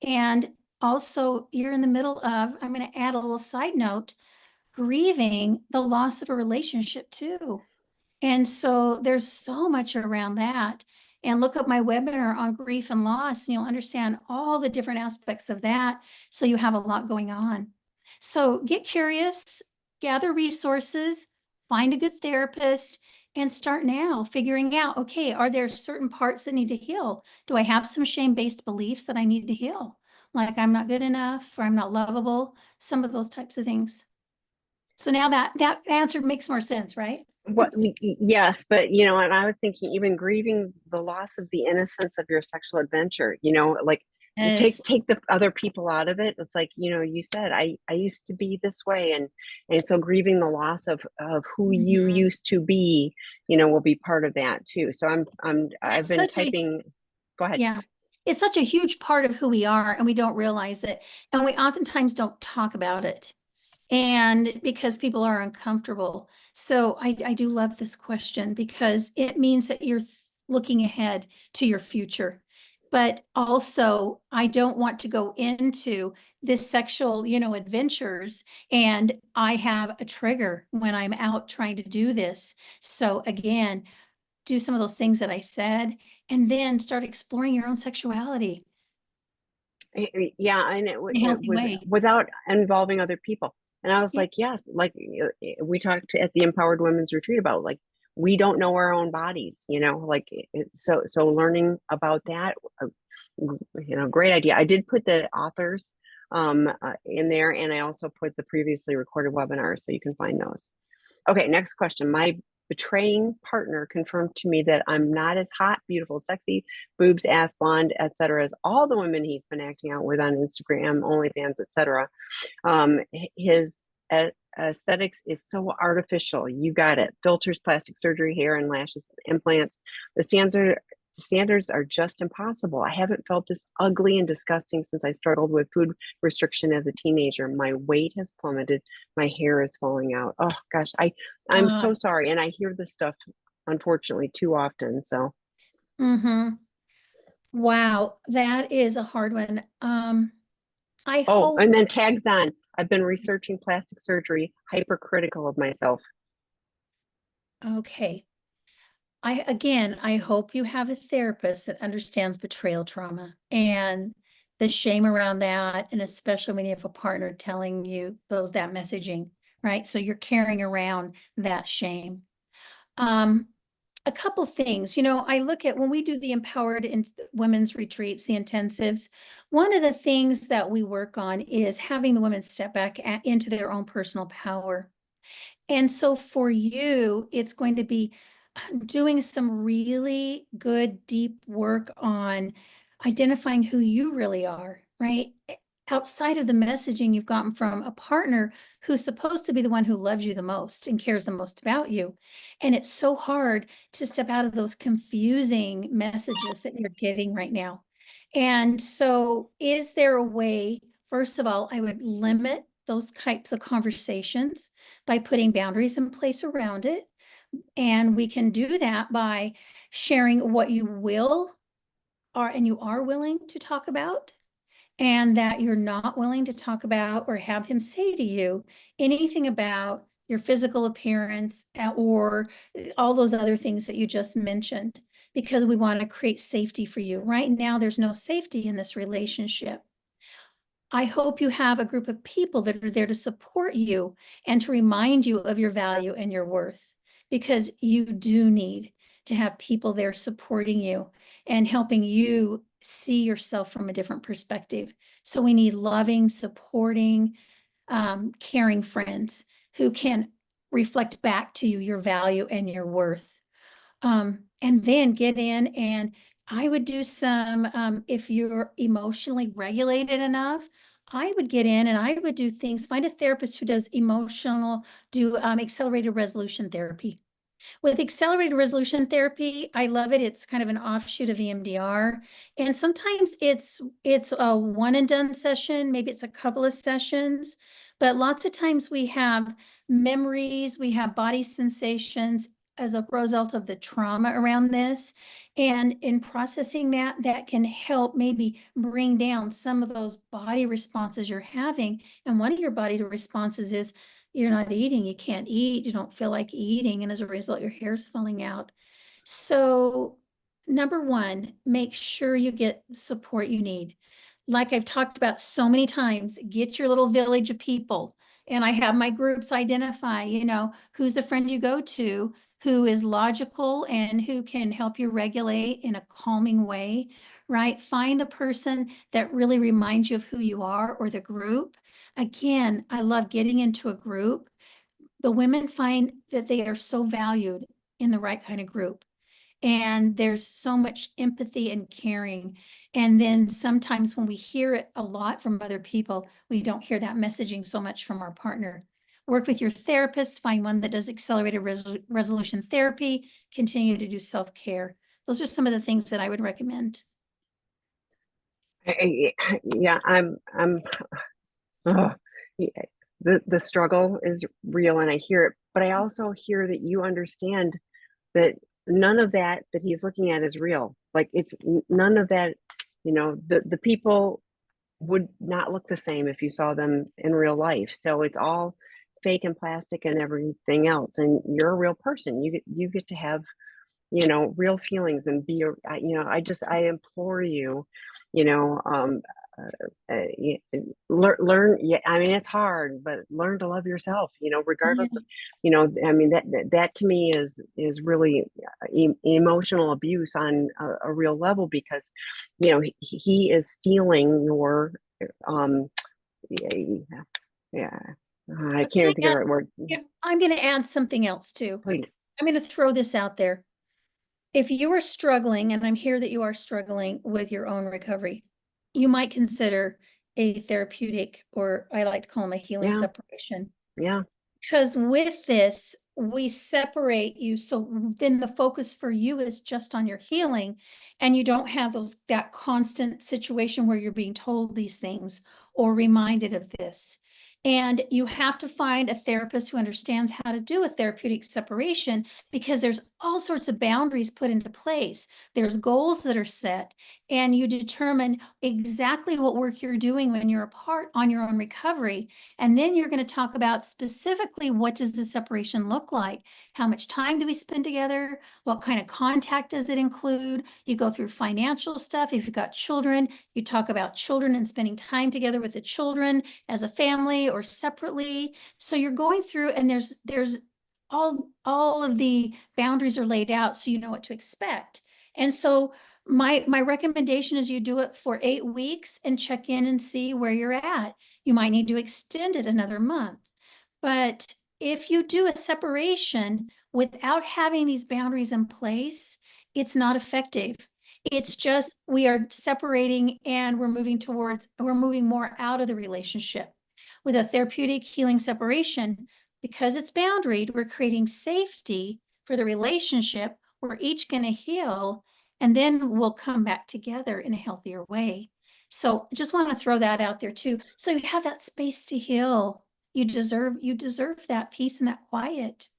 And also, you're in the middle of, I'm going to add a little side note, grieving the loss of a relationship too. And so there's so much around that. And look up my webinar on grief and loss, and you'll understand all the different aspects of that. So you have a lot going on. So get curious, gather resources, find a good therapist, and start now figuring out, okay, are there certain parts that need to heal? Do I have some shame-based beliefs that I need to heal? Like I'm not good enough, or I'm not lovable, some of those types of things. So now that answer makes more sense, right? Yes, but and I was thinking even grieving the loss of the innocence of your sexual adventure, like you Yes. take the other people out of it. It's like, you said, I used to be this way, and so grieving the loss of who you Mhm. used to be, will be part of that too. So I've That's been such a, typing. Go ahead. yeah, it's such a huge part of who we are, and we don't realize it. And we oftentimes don't talk about it. And because people are uncomfortable. So I do love this question because it means that you're looking ahead to your future. But also, I don't want to go into this sexual, adventures, and I have a trigger when I'm out trying to do this. So again, do some of those things that I said, and then start exploring your own sexuality Yeah, and in a healthy way. without involving other people. And I was Yeah. like, yes, like we talked at the Empowered Women's Retreat about, like, we don't know our own bodies, like so learning about that, great idea. I did put the authors in there, and I also put the previously recorded webinars, so you can find those. Okay, next question. My betraying partner confirmed to me that I'm not as hot, beautiful, sexy, boobs, ass, blonde, etc., as all the women he's been acting out with on Instagram, OnlyFans, etc. His aesthetics is so artificial. You got it. Filters, plastic surgery, hair and lashes, implants. The standards are just impossible. I haven't felt this ugly and disgusting since I struggled with food restriction as a teenager. My weight has plummeted. My hair is falling out. Oh gosh, I'm Uh, so sorry. And I hear this stuff, unfortunately, too often. So, mm-hmm. Wow, that is a hard one. I oh, hope, and then tags on. I've been researching plastic surgery, hypercritical of myself. okay. I hope you have a therapist that understands betrayal trauma and the shame around that, and especially when you have a partner telling you that messaging, right? So you're carrying around that shame. Um, a couple things, I look at when we do the empowered in women's retreats, the intensives, one of the things that we work on is having the women step back into their own personal power. And so for you, it's going to be doing some really good, deep work on identifying who you really are, right? Outside of the messaging you've gotten from a partner who's supposed to be the one who loves you the most and cares the most about you. And it's so hard to step out of those confusing messages that you're getting right now. And so, is there a way? First of all, I would limit those types of conversations by putting boundaries in place around it. And we can do that by sharing what you will are and you are willing to talk about, and that you're not willing to talk about or have him say to you anything about your physical appearance or all those other things that you just mentioned, because we want to create safety for you. Right now, there's no safety in this relationship. I hope you have a group of people that are there to support you and to remind you of your value and your worth, because you do need to have people there supporting you and helping you see yourself from a different perspective. So we need loving, supporting, caring friends who can reflect back to you your value and your worth. And then get in, and I would do some, if you're emotionally regulated enough, I would get in and I would do things, find a therapist who does accelerated resolution therapy. With accelerated resolution therapy, I love it. It's kind of an offshoot of EMDR. And sometimes it's a one and done session, maybe it's a couple of sessions, but lots of times we have memories, we have body sensations as a result of the trauma around this. And in processing that, that can help maybe bring down some of those body responses you're having. And one of your body responses is you're not eating, you can't eat, you don't feel like eating, and as a result, your hair's falling out. So, number one, make sure you get the support you need. Like I've talked about so many times, get your little village of people. And I have my groups identify, who's the friend you go to, who is logical and who can help you regulate in a calming way, right? Find the person that really reminds you of who you are, or the group. Again, I love getting into a group. The women find that they are so valued in the right kind of group. And there's so much empathy and caring. And then sometimes when we hear it a lot from other people, we don't hear that messaging so much from our partner. Work with your therapist, find one that does accelerated resolution therapy, continue to do self-care. Those are some of the things that I would recommend. Yeah, ugh. Yeah, the struggle is real and I hear it, but I also hear that you understand that none of that he's looking at is real. Like it's none of that, the people would not look the same if you saw them in real life. So it's all fake and plastic and everything else. And you're a real person. You get to have, real feelings and be, I implore you, you know, um, learn. Yeah, I mean, it's hard, but learn to love yourself, regardless of, I mean, that to me is really emotional abuse on a real level because, he is stealing your, yeah, yeah. I can't even think of the right word. I'm going to add something else too. Please. I'm going to throw this out there. If you are struggling, and I'm here that you are struggling with your own recovery, you might consider a therapeutic, or I like to call them a healing Yeah. separation. Yeah. Because with this, we separate you. So then the focus for you is just on your healing, and you don't have that constant situation where you're being told these things or reminded of this. And you have to find a therapist who understands how to do a therapeutic separation, because there's all sorts of boundaries put into place. There's goals that are set, and you determine exactly what work you're doing when you're apart on your own recovery. And then you're going to talk about specifically, what does the separation look like? How much time do we spend together? What kind of contact does it include? You go through financial stuff. If you've got children, you talk about children and spending time together with the children as a family or separately. So you're going through, and there's all of the boundaries are laid out so you know what to expect. And so my recommendation is you do it for 8 weeks and check in and see where you're at. You might need to extend it another month. But if you do a separation without having these boundaries in place, it's not effective. It's just we are separating and we're moving more out of the relationship. With a therapeutic healing separation, because it's boundaried, we're creating safety for the relationship. We're each going to heal, and then we'll come back together in a healthier way. So I just want to throw that out there too. So you have that space to heal. You deserve that peace and that quiet.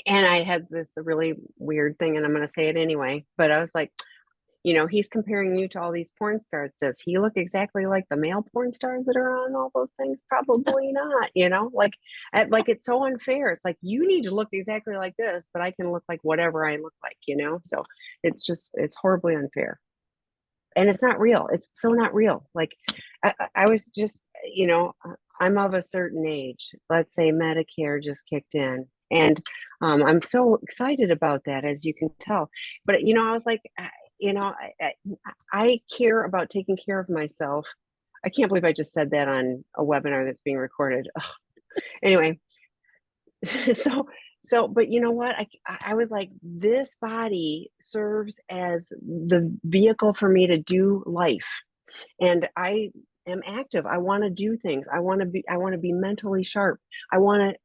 And I had this really weird thing, and I'm going to say it anyway, but I was like, he's comparing you to all these porn stars. Does he look exactly like the male porn stars that are on all those things? Probably not, like it's so unfair. It's like, you need to look exactly like this, but I can look like whatever I look like, so it's horribly unfair. And it's not real. It's so not real. Like I was just, I'm of a certain age. Let's say Medicare just kicked in. And I'm so excited about that, as you can tell. But, I was like, I care about taking care of myself. I can't believe I just said that on a webinar that's being recorded. Ugh. Anyway, but you know what? I was like, this body serves as the vehicle for me to do life, and I am active. I want to do things. I want to be mentally sharp.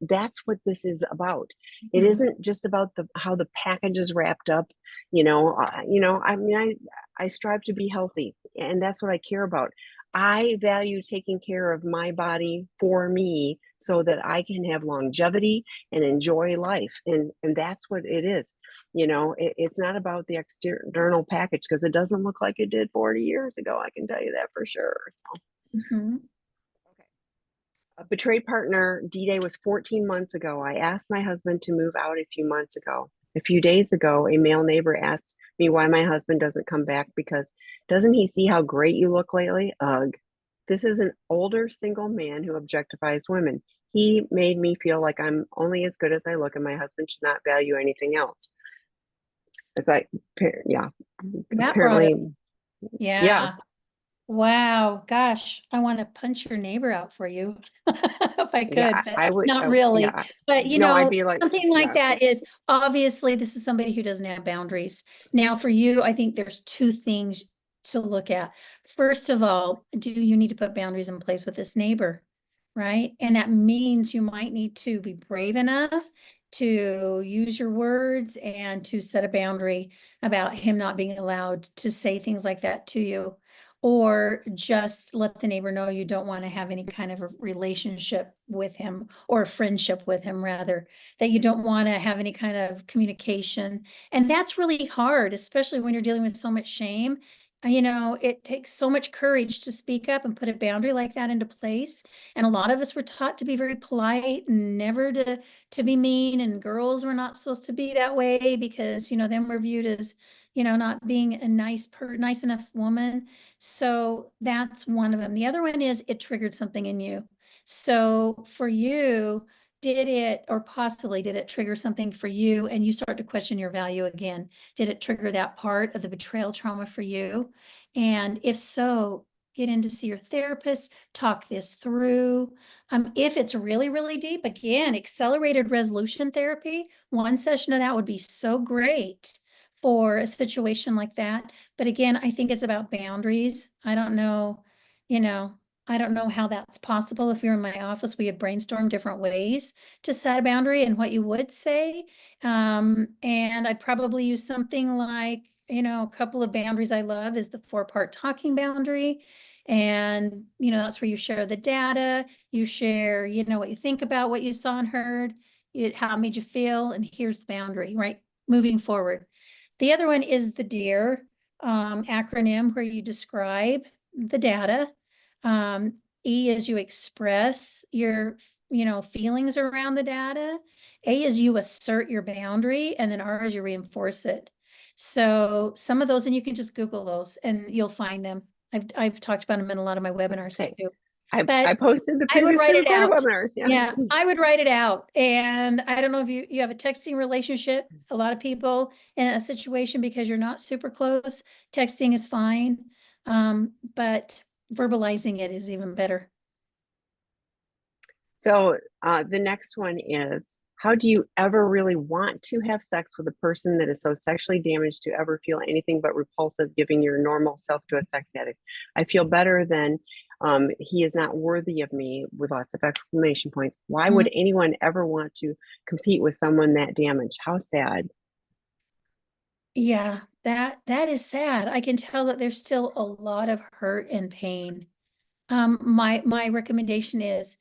That's what this is about. It isn't just about how the package is wrapped up. I mean, I strive to be healthy, and that's what I care about. I value taking care of my body for me so that I can have longevity and enjoy life. And that's what it is. It's not about the external package, because it doesn't look like it did 40 years ago. I can tell you that for sure. So, okay. A betrayed partner D-Day was 14 months ago. I asked my husband to move out a few months ago. A few days ago, a male neighbor asked me why my husband doesn't come back, because doesn't he see how great you look lately? Ugh. This is an older single man who objectifies women. He made me feel like I'm only as good as I look, and my husband should not value anything else. It's like, yeah, apparently, yeah. Wow, gosh, I want to punch your neighbor out for you if I Yeah, could, but I would. not really. Yeah, But no, I'd be like, something like yeah. that is obviously this is somebody who doesn't have boundaries. Now, for you, I think there's two things to look at. First of all, do you need to put boundaries in place with this neighbor, right? And that means you might need to be brave enough to use your words and to set a boundary about him not being allowed to say things like that to you, or just let the neighbor know you don't want to have any kind of a relationship with him, or a friendship with him, rather, that you don't want to have any kind of communication. And that's really hard, especially when you're dealing with so much shame. It takes so much courage to speak up and put a boundary like that into place. And a lot of us were taught to be very polite and never to be mean. And girls were not supposed to be that way because, then we're viewed as, not being a nice enough woman. So that's one of them. The other one is it triggered something in you. So for you, did it trigger something for you and you start to question your value again? Did it trigger that part of the betrayal trauma for you? And if so, get in to see your therapist, talk this through. If it's really, really deep, again, accelerated resolution therapy, one session of that would be so great for a situation like that. But again, I think it's about boundaries. I don't know, I don't know how that's possible. If you're in my office, we had brainstormed different ways to set a boundary and what you would say. And I'd probably use something like, a couple of boundaries I love is the 4-part talking boundary. And, that's where you share the data, you share, what you think about what you saw and heard, how it made you feel, and here's the boundary, right? Moving forward. The other one is the DEAR acronym, where you describe the data. E is you express your, feelings around the data. A is you assert your boundary, and then R is you reinforce it. So some of those, and you can just Google those and you'll find them. I've talked about them in a lot of my webinars too. I posted the I would previously write it recorded out. webinars. Yeah, I would write it out. And I don't know if you have a texting relationship. A lot of people in a situation, because you're not super close, texting is fine. But verbalizing it is even better. So the next one is, how do you ever really want to have sex with a person that is so sexually damaged to ever feel anything but repulsive, giving your normal self to a sex addict? I feel better than he is not worthy of me, with lots of exclamation points. Why would anyone ever want to compete with someone that damaged? How sad. Yeah, that is sad. I can tell that there's still a lot of hurt and pain. My recommendation is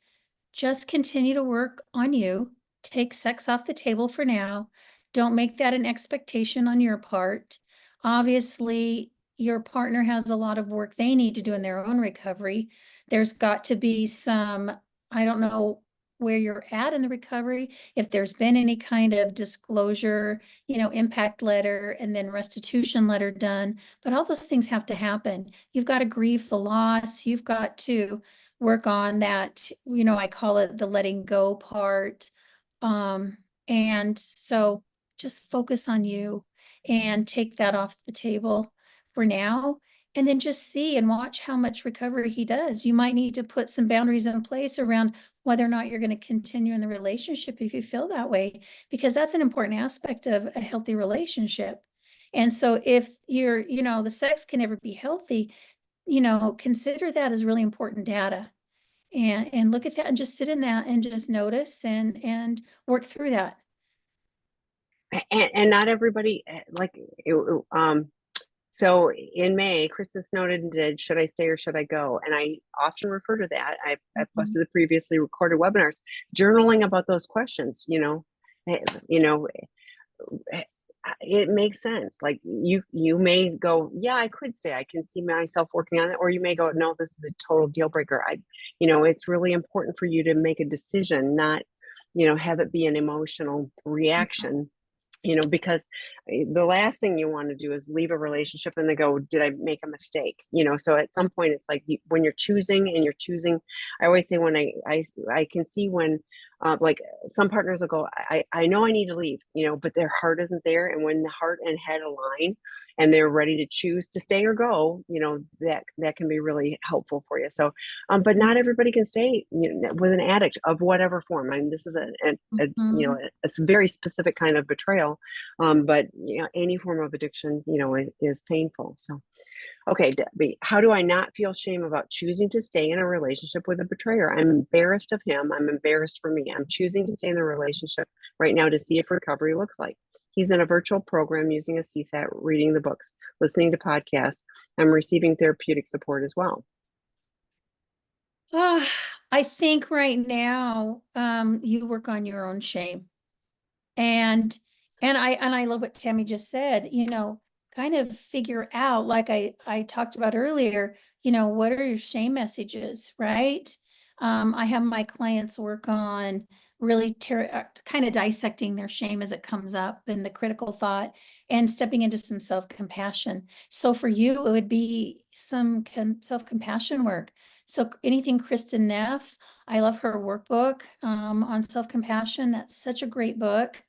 just continue to work on you. Take sex off the table for now. Don't make that an expectation on your part. Obviously, your partner has a lot of work they need to do in their own recovery. There's got to be some, I don't know where you're at in the recovery, if there's been any kind of disclosure, impact letter and then restitution letter done, but all those things have to happen. You've got to grieve the loss. You've got to work on that, I call it the letting go part. And so just focus on you and take that off the table. for now, and then just see and watch how much recovery he does. You might need to put some boundaries in place around whether or not you're going to continue in the relationship if you feel that way, because that's an important aspect of a healthy relationship. And so if you're, the sex can never be healthy, consider that as really important data, and look at that and just sit in that and just notice and work through that. And not everybody so in May, Kristen Snowden did Should I Stay or Should I Go? And I often refer to that. I posted the previously recorded webinars, journaling about those questions. It makes sense. Like you may go, yeah, I could stay. I can see myself working on it. Or you may go, no, this is a total deal breaker. It's really important for you to make a decision, not, have it be an emotional reaction. Because the last thing you want to do is leave a relationship and they go, did I make a mistake? So at some point it's like when you're choosing, I always say when I can see when like some partners will go, I know I need to leave, but their heart isn't there. And when the heart and head align and they're ready to choose to stay or go, that can be really helpful for you. So, but not everybody can stay with an addict of whatever form. I mean, this is a very specific kind of betrayal. But any form of addiction, is painful. So, okay, Debbie, how do I not feel shame about choosing to stay in a relationship with a betrayer? I'm embarrassed of him. I'm embarrassed for me. I'm choosing to stay in the relationship right now to see if recovery looks like. He's in a virtual program using a CSAT, reading the books, listening to podcasts. I'm receiving therapeutic support as well. I think right now, you work on your own shame. And I love what Tammy just said, kind of figure out, like I talked about earlier, what are your shame messages, right? I have my clients work on really kind of dissecting their shame as it comes up and the critical thought and stepping into some self-compassion. So for you, it would be some self-compassion work. So anything Kristen Neff, I love her workbook on self-compassion. That's such a great book.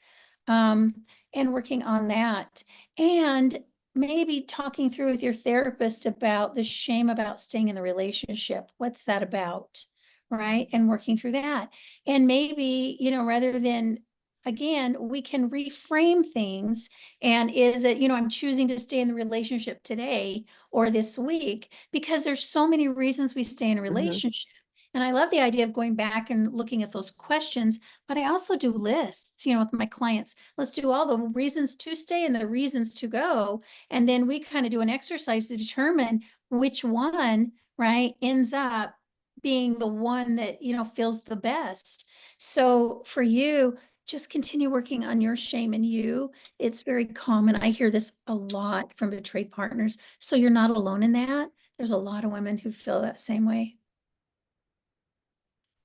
And working on that. And maybe talking through with your therapist about the shame about staying in the relationship. What's that about? Right. And working through that. And maybe, rather than, again, we can reframe things. And is it, I'm choosing to stay in the relationship today or this week, because there's so many reasons we stay in a relationship. And I love the idea of going back and looking at those questions, but I also do lists, with my clients. Let's do all the reasons to stay and the reasons to go. And then we kind of do an exercise to determine which one, right, ends up being the one that, feels the best. So for you, just continue working on your shame in you. It's very common. I hear this a lot from betrayed partners. So you're not alone in that. There's a lot of women who feel that same way.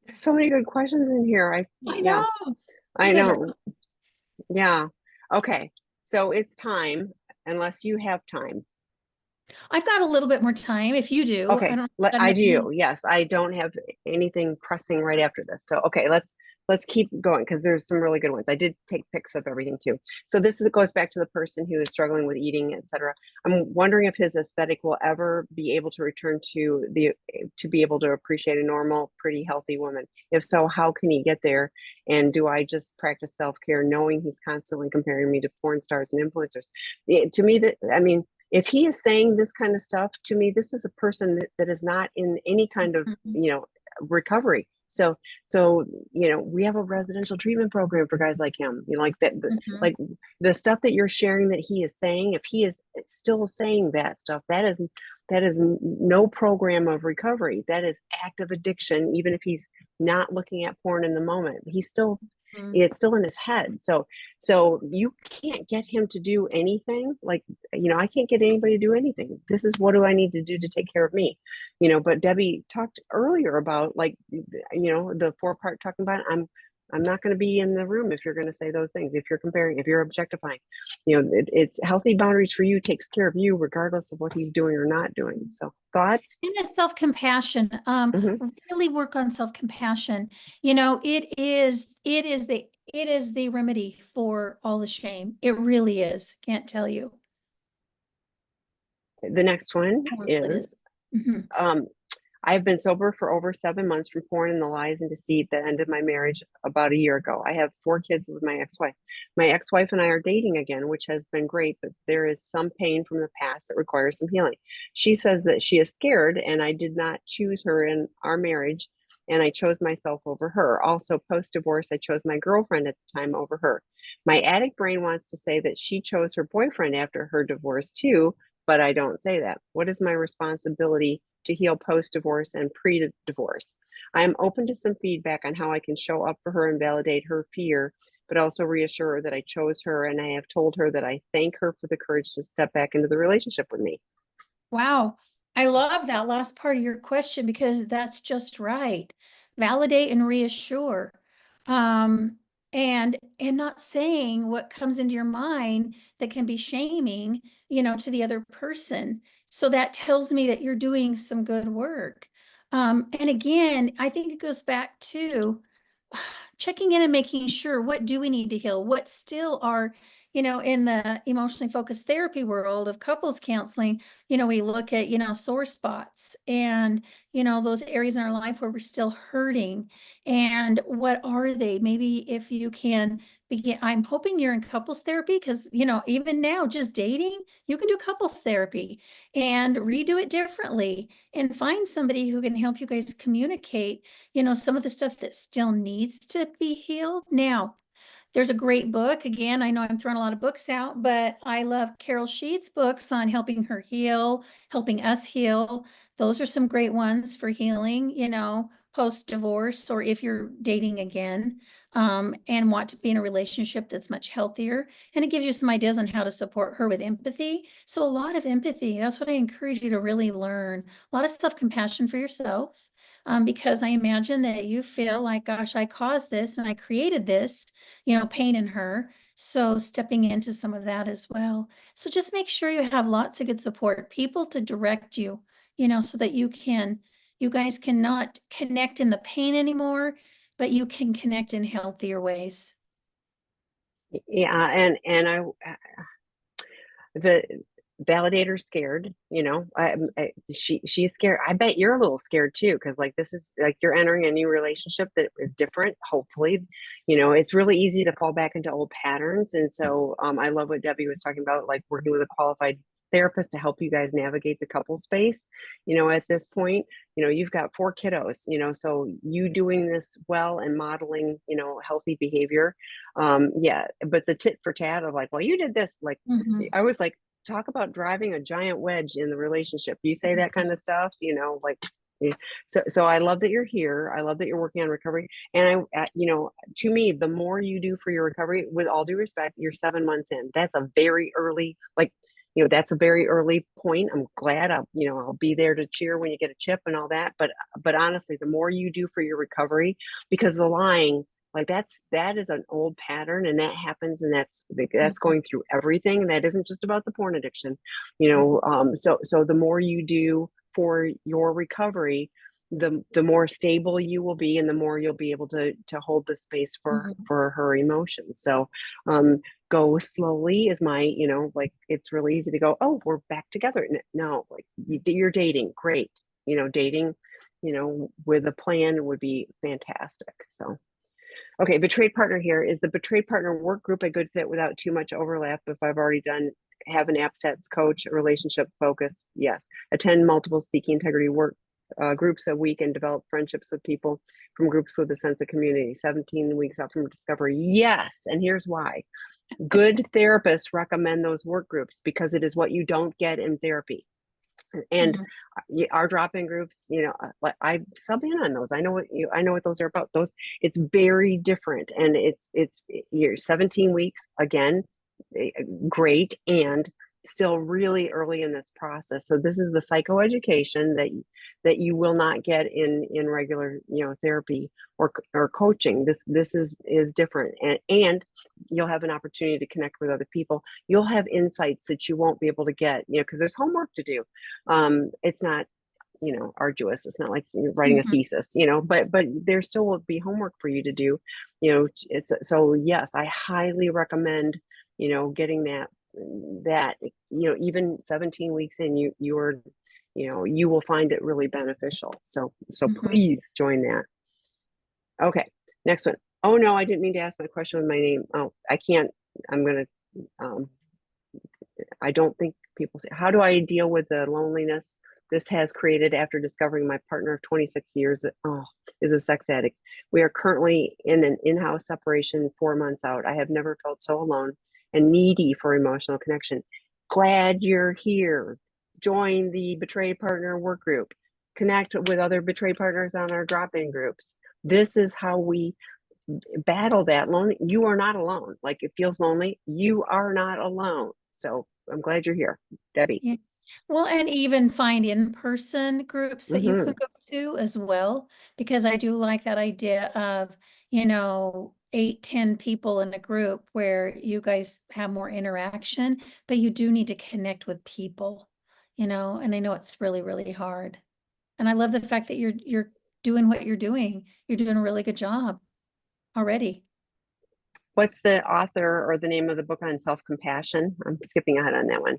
There's so many good questions in here. I Yeah, know. I You guys are, know. Yeah. Okay. So it's time, unless you have time. I've got a little bit more time if you do. I Okay, don't. I do. Yes, I don't have anything pressing right after this. So, okay, let's keep going because there's some really good ones. I did take pics of everything too. So it goes back to the person who is struggling with eating, etc. I'm wondering if his aesthetic will ever be able to return to be able to appreciate a normal, pretty, healthy woman. If so, how can he get there? And do I just practice self-care, knowing he's constantly comparing me to porn stars and influencers? To me, if he is saying this kind of stuff to me, this is a person that is not in any kind of, recovery. So, we have a residential treatment program for guys like him, like that, like the stuff that you're sharing that he is saying, if he is still saying that stuff, that is no program of recovery. That is active addiction. Even if he's not looking at porn in the moment, he's still, it's still in his head. So you can't get him to do anything. Like, I can't get anybody to do anything. This is, what do I need to do to take care of me? But Debbie talked earlier about, like, the 4-part talking about, I'm not going to be in the room if you're going to say those things, if you're comparing, if you're objectifying. It's healthy boundaries for you, takes care of you regardless of what he's doing or not doing. So thoughts? And then self-compassion, really work on self-compassion. It is the remedy for all the shame. It really is. Can't tell you. The next one Powerful it is. is, Mhm. um, I have been sober for over 7 months from pouring in the lies and deceit that ended my marriage about a year ago. I have 4 kids with my ex-wife. My ex-wife and I are dating again, which has been great, but there is some pain from the past that requires some healing. She says that she is scared and I did not choose her in our marriage and I chose myself over her. Also, post-divorce, I chose my girlfriend at the time over her. My addict brain wants to say that she chose her boyfriend after her divorce too, but I don't say that. What is my responsibility to heal post divorce and pre divorce? I am open to some feedback on how I can show up for her and validate her fear, but also reassure her that I chose her and I have told her that I thank her for the courage to step back into the relationship with me. Wow. I love that last part of your question because that's just right. Validate and reassure. Um, and not saying what comes into your mind that can be shaming, to the other person. So that tells me that you're doing some good work. And again, I think it goes back to checking in and making sure, what do we need to heal? What still are, in the emotionally focused therapy world of couples counseling, we look at, sore spots and, those areas in our life where we're still hurting. And what are they? Maybe if you can begin, I'm hoping you're in couples therapy because, even now, just dating, you can do couples therapy and redo it differently and find somebody who can help you guys communicate, some of the stuff that still needs to be healed. Now, there's a great book. Again, I know I'm throwing a lot of books out, but I love Carol Sheets' books on helping her heal, helping us heal. Those are some great ones for healing, post divorce, or if you're dating again, and want to be in a relationship that's much healthier. And it gives you some ideas on how to support her with empathy. So, a lot of empathy. That's what I encourage you to really learn. A lot of self compassion for yourself. Because I imagine that you feel like, gosh, I caused this and I created this, pain in her. So stepping into some of that as well. So just make sure you have lots of good support, people to direct you, so that you guys cannot connect in the pain anymore, but you can connect in healthier ways. Yeah, and the validator scared, she's scared. I bet you're a little scared too, because like this is like you're entering a new relationship that is different. Hopefully, it's really easy to fall back into old patterns. And so I love what Debbie was talking about, like working with a qualified therapist to help you guys navigate the couple space. At this point, you've got 4 kiddos, so you doing this well and modeling, healthy behavior. Yeah, but the tit for tat of like, well, you did this, like Mhm. I was like, talk about driving a giant wedge in the relationship. You say that kind of stuff, like, yeah. So I love that you're here. I love that you're working on recovery. And to me, the more you do for your recovery, with all due respect, you're 7 months in. That's a very early, like, that's a very early point. I'm glad I'll be there to cheer when you get a chip and all that. But honestly, the more you do for your recovery, because the lying, like that is an old pattern and that happens and that's going through everything. And that isn't just about the porn addiction, so the more you do for your recovery, the more stable you will be and the more you'll be able to hold the space Mhm. for her emotions. So go slowly is my, like it's really easy to go, oh, we're back together. No, like you're dating, great, dating, with a plan would be fantastic. So okay, betrayed partner here. Is the betrayed partner work group a good fit without too much overlap? If I've already have an absence coach, a relationship focus, yes. Attend multiple seeking integrity work groups a week and develop friendships with people from groups with a sense of community. 17 weeks out from discovery, yes. And here's why. Good therapists recommend those work groups because it is what you don't get in therapy. And Mhm. our drop-in groups, like I sub in on those. I know what those are about. Those, it's very different, and it's you're 17 weeks again, great, and still really early in this process. So this is the psychoeducation that you will not get in regular therapy or coaching. This is different, and you'll have an opportunity to connect with other people. You'll have insights that you won't be able to get, because there's homework to do. It's not, arduous. It's not like you're writing a Mhm. thesis, but there still will be homework for you to do, so yes, I highly recommend, getting that even 17 weeks in, you will find it really beneficial. So please join that. Okay, next one. Oh no, I didn't mean to ask my question with my name. Oh, I can't. I'm gonna. I don't think people say, how do I deal with the loneliness this has created after discovering my partner of 26 years is a sex addict? We are currently in an in-house separation 4 months out. I have never felt so alone and needy for emotional connection. Glad you're here. Join the Betrayed Partner work group. Connect with other betrayed partners on our drop-in groups. This is how we battle that lonely. You are not alone. Like, it feels lonely. You are not alone. So I'm glad you're here, Debbie. Yeah. Well, and even find in-person groups that you could go to as well, because I do like that idea of, 8, 10 people in a group where you guys have more interaction, but you do need to connect with people, and I know it's really, really hard. And I love the fact that you're doing what you're doing. You're doing a really good job already. What's the author or the name of the book on self-compassion? I'm skipping ahead on that one.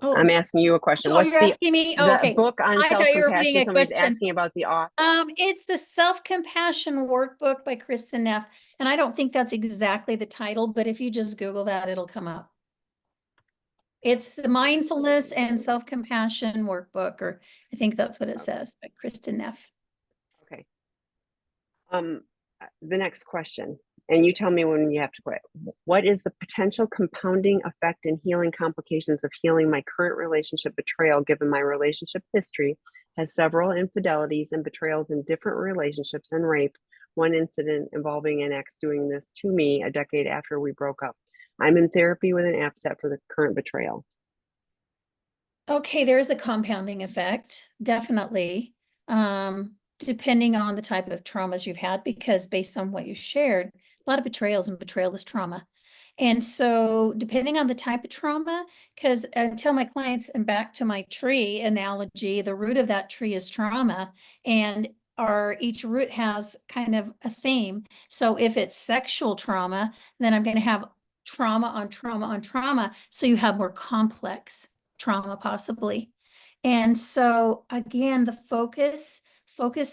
I'm asking you a question. Oh, you're asking me? Oh, okay. Book on I thought you were self-compassion? repeating a Somebody's question. asking about the author. It's the Self-Compassion Workbook by Kristen Neff. And I don't think that's exactly the title, but if you just Google that, it'll come up. It's the Mindfulness and Self-Compassion Workbook, or I think that's what it says, by Kristen Neff. Okay. The next question, and you tell me when you have to quit. What is the potential compounding effect and healing complications of healing my current relationship betrayal, given my relationship history has several infidelities and betrayals in different relationships and rape, one incident involving an ex doing this to me a decade after we broke up? I'm in therapy with an APSET for the current betrayal. Okay, there is a compounding effect, definitely. Depending on the type of traumas you've had, because based on what you shared, a lot of betrayals and betrayal is trauma. And so depending on the type of trauma, because I tell my clients, and back to my tree analogy, the root of that tree is trauma, and each root has kind of a theme. So if it's sexual trauma, then I'm going to have trauma on trauma on trauma. So you have more complex trauma possibly. And so again, the focus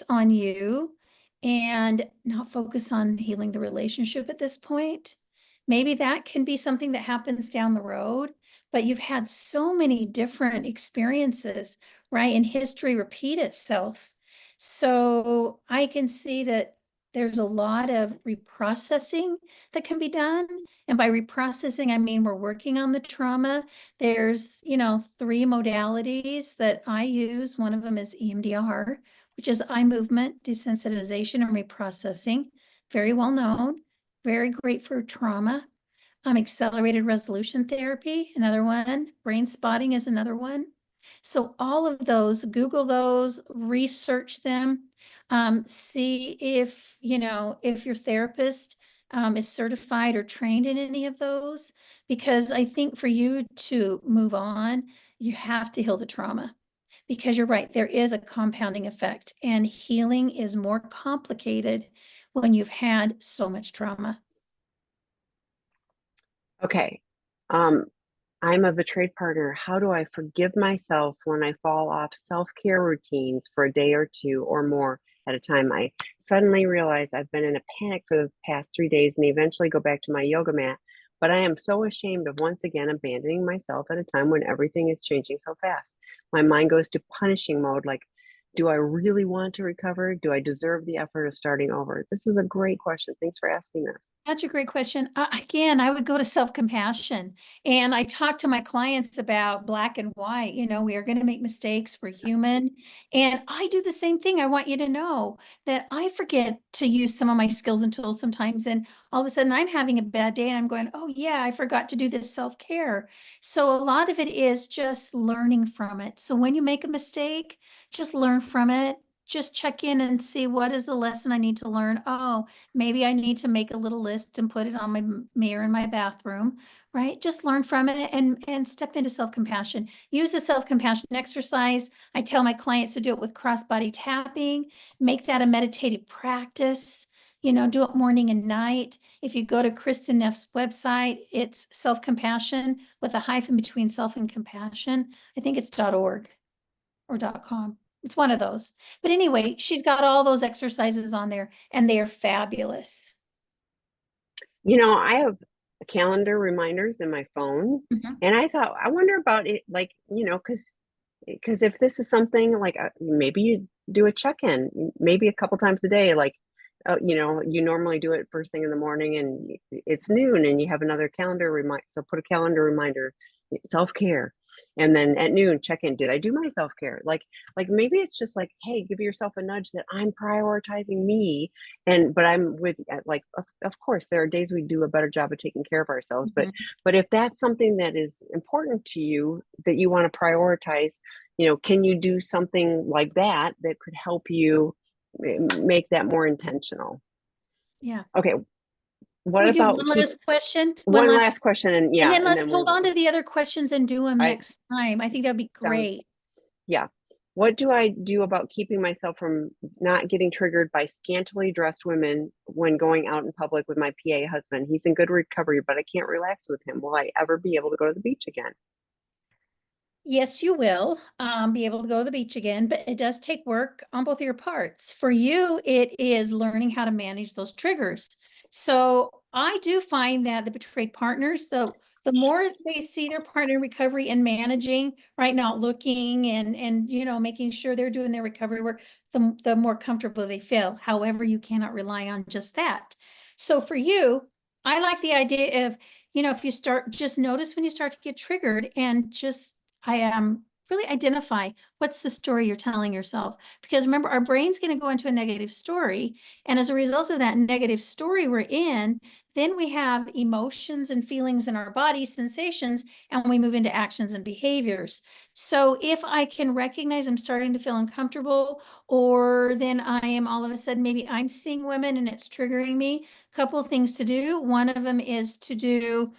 on you and not focus on healing the relationship at this point. Maybe that can be something that happens down the road, but you've had so many different experiences, right? And history repeat itself. So I can see that there's a lot of reprocessing that can be done. And by reprocessing, I mean, we're working on the trauma. There's, 3 modalities that I use. One of them is EMDR, which is eye movement desensitization and reprocessing. Very well known, very great for trauma. Accelerated resolution therapy, another one. Brain spotting is another one. So all of those, Google those, research them, see if, if your therapist is certified or trained in any of those, because I think for you to move on, you have to heal the trauma. Because you're right, there is a compounding effect, and healing is more complicated when you've had so much trauma. Okay. I'm a betrayed partner. How do I forgive myself when I fall off self-care routines for a day or 2 or more at a time? I suddenly realize I've been in a panic for the past 3 days and eventually go back to my yoga mat, but I am so ashamed of once again abandoning myself at a time when everything is changing so fast. My mind goes to punishing mode, like, do I really want to recover? Do I deserve the effort of starting over? This is a great question. Thanks for asking this. That's a great question. Again, I would go to self-compassion. And I talk to my clients about black and white. We are going to make mistakes. We're human. And I do the same thing. I want you to know that I forget to use some of my skills and tools sometimes. And all of a sudden I'm having a bad day and I'm going, oh yeah, I forgot to do this self-care. So a lot of it is just learning from it. So when you make a mistake, just learn from it. Just check in and see, what is the lesson I need to learn? Oh, maybe I need to make a little list and put it on my mirror in my bathroom, right? Just learn from it and step into self-compassion. Use the self-compassion exercise. I tell my clients to do it with cross-body tapping, make that a meditative practice. do it morning and night. If you go to Kristen Neff's website, it's self-compassion with a hyphen between self and compassion. I think it's .org or .com. It's one of those. But anyway, she's got all those exercises on there and they are fabulous. I have calendar reminders in my phone, Mhm. and I thought, I wonder about it, like, because if this is something like maybe you do a check-in, maybe a couple times a day, like, you normally do it first thing in the morning and it's noon and you have another calendar remind. So put a calendar reminder, self-care. And then at noon, check in. Did I do my self-care? Like maybe it's just like, hey, give yourself a nudge that I'm prioritizing me. But I'm with like, of course, there are days we do a better job of taking care of ourselves. Mhm. But if that's something that is important to you that you want to prioritize, can you do something like that that could help you make that more intentional? Yeah. Okay, Can what we do about one last question? One one last, last question? And and yeah, then and let's then we hold on will. to the other questions and do them I next time. I think that'd be sounds great. Yeah. What do I do about keeping myself from not getting triggered by scantily dressed women when going out in public with my PA husband? He's in good recovery, but I can't relax with him. Will I ever be able to go to the beach again? Yes, you will be able to go to the beach again, but it does take work on both of your parts. For you, it is learning how to manage those triggers. So I do find that the betrayed partners, the more they see their partner in recovery and managing, right, not looking and making sure they're doing their recovery work, the more comfortable they feel. However, you cannot rely on just that. So for you, I like the idea of, if you start, just notice when you start to get triggered and just I really identify what's the story you're telling yourself. Because remember, our brain's going to go into a negative story. And as a result of that negative story we're in, then we have emotions and feelings in our body, sensations, and we move into actions and behaviors. So if I can recognize I'm starting to feel uncomfortable, or then I am all of a sudden, maybe I'm seeing women and it's triggering me, a couple of things to do. One of them is to do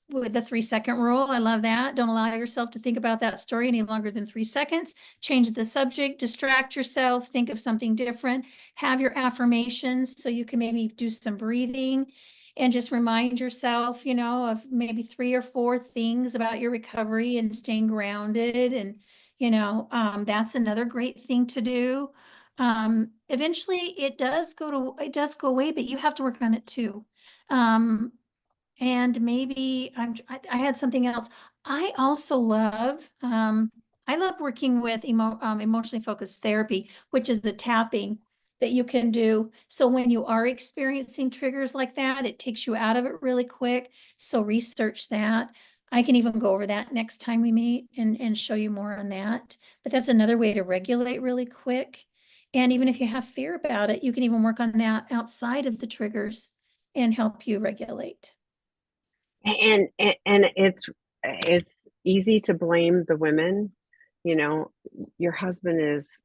with the 3-second rule. I love that. Don't allow yourself to think about that story any longer than 3 seconds. Change the subject, distract yourself, think of something different, have your affirmations so you can maybe do some breathing and just remind yourself, of maybe 3 or 4 things about your recovery and staying grounded. And, that's another great thing to do. Eventually it does go away, but you have to work on it too. And maybe I had something else. I also I love working with emotionally focused therapy, which is the tapping that you can do. So when you are experiencing triggers like that, it takes you out of it really quick. So research that. I can even go over that next time we meet and show you more on that. But that's another way to regulate really quick. And even if you have fear about it, you can even work on that outside of the triggers and help you regulate. And it's easy to blame the women. Your husband is,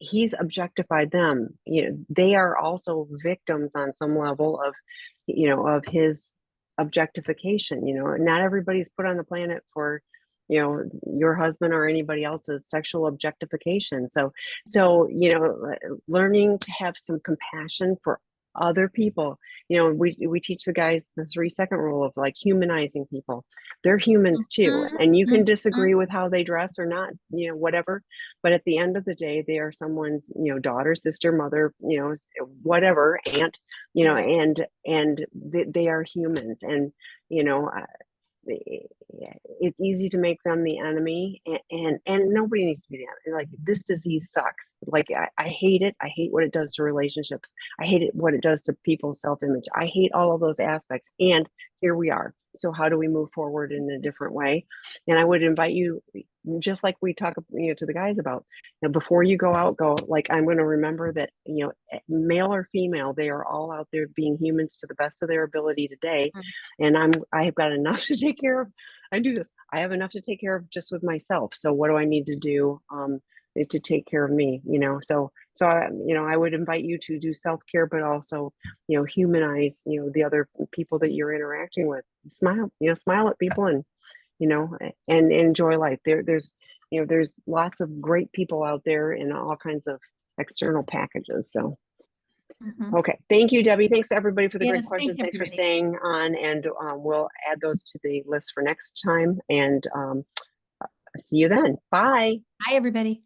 he's objectified them. They are also victims on some level of his objectification. Not everybody's put on the planet for your husband or anybody else's sexual objectification. So learning to have some compassion for other people. We teach the guys the 3-second rule of like humanizing people. They're humans too, and you can disagree with how they dress or not, whatever, but at the end of the day they are someone's daughter, sister, mother, whatever, aunt, and they are humans. And you know it's easy to make them the enemy, and nobody needs to be the enemy. Like, this disease sucks. Like, I hate it. I hate what it does to relationships. I hate it what it does to people's self-image. I hate all of those aspects, and here we are. So how do we move forward in a different way? And I would invite you, just like we talk to the guys about, before you go out, go like, I'm going to remember that male or female, they are all out there being humans to the best of their ability today. And I have got enough to take care of. I do this. I have enough to take care of just with myself. So what do I need to do to take care of me? I would invite you to do self-care, but also, humanize, the other people that you're interacting with. Smile at people, and and enjoy life. There's lots of great people out there in all kinds of external packages. So Mhm. Okay. Thank you, Debbie. Thanks everybody for the great Yes, thank questions. you, Thanks for everybody. staying on, and we'll add those to the list for next time. And see you then. Bye. Bye, everybody.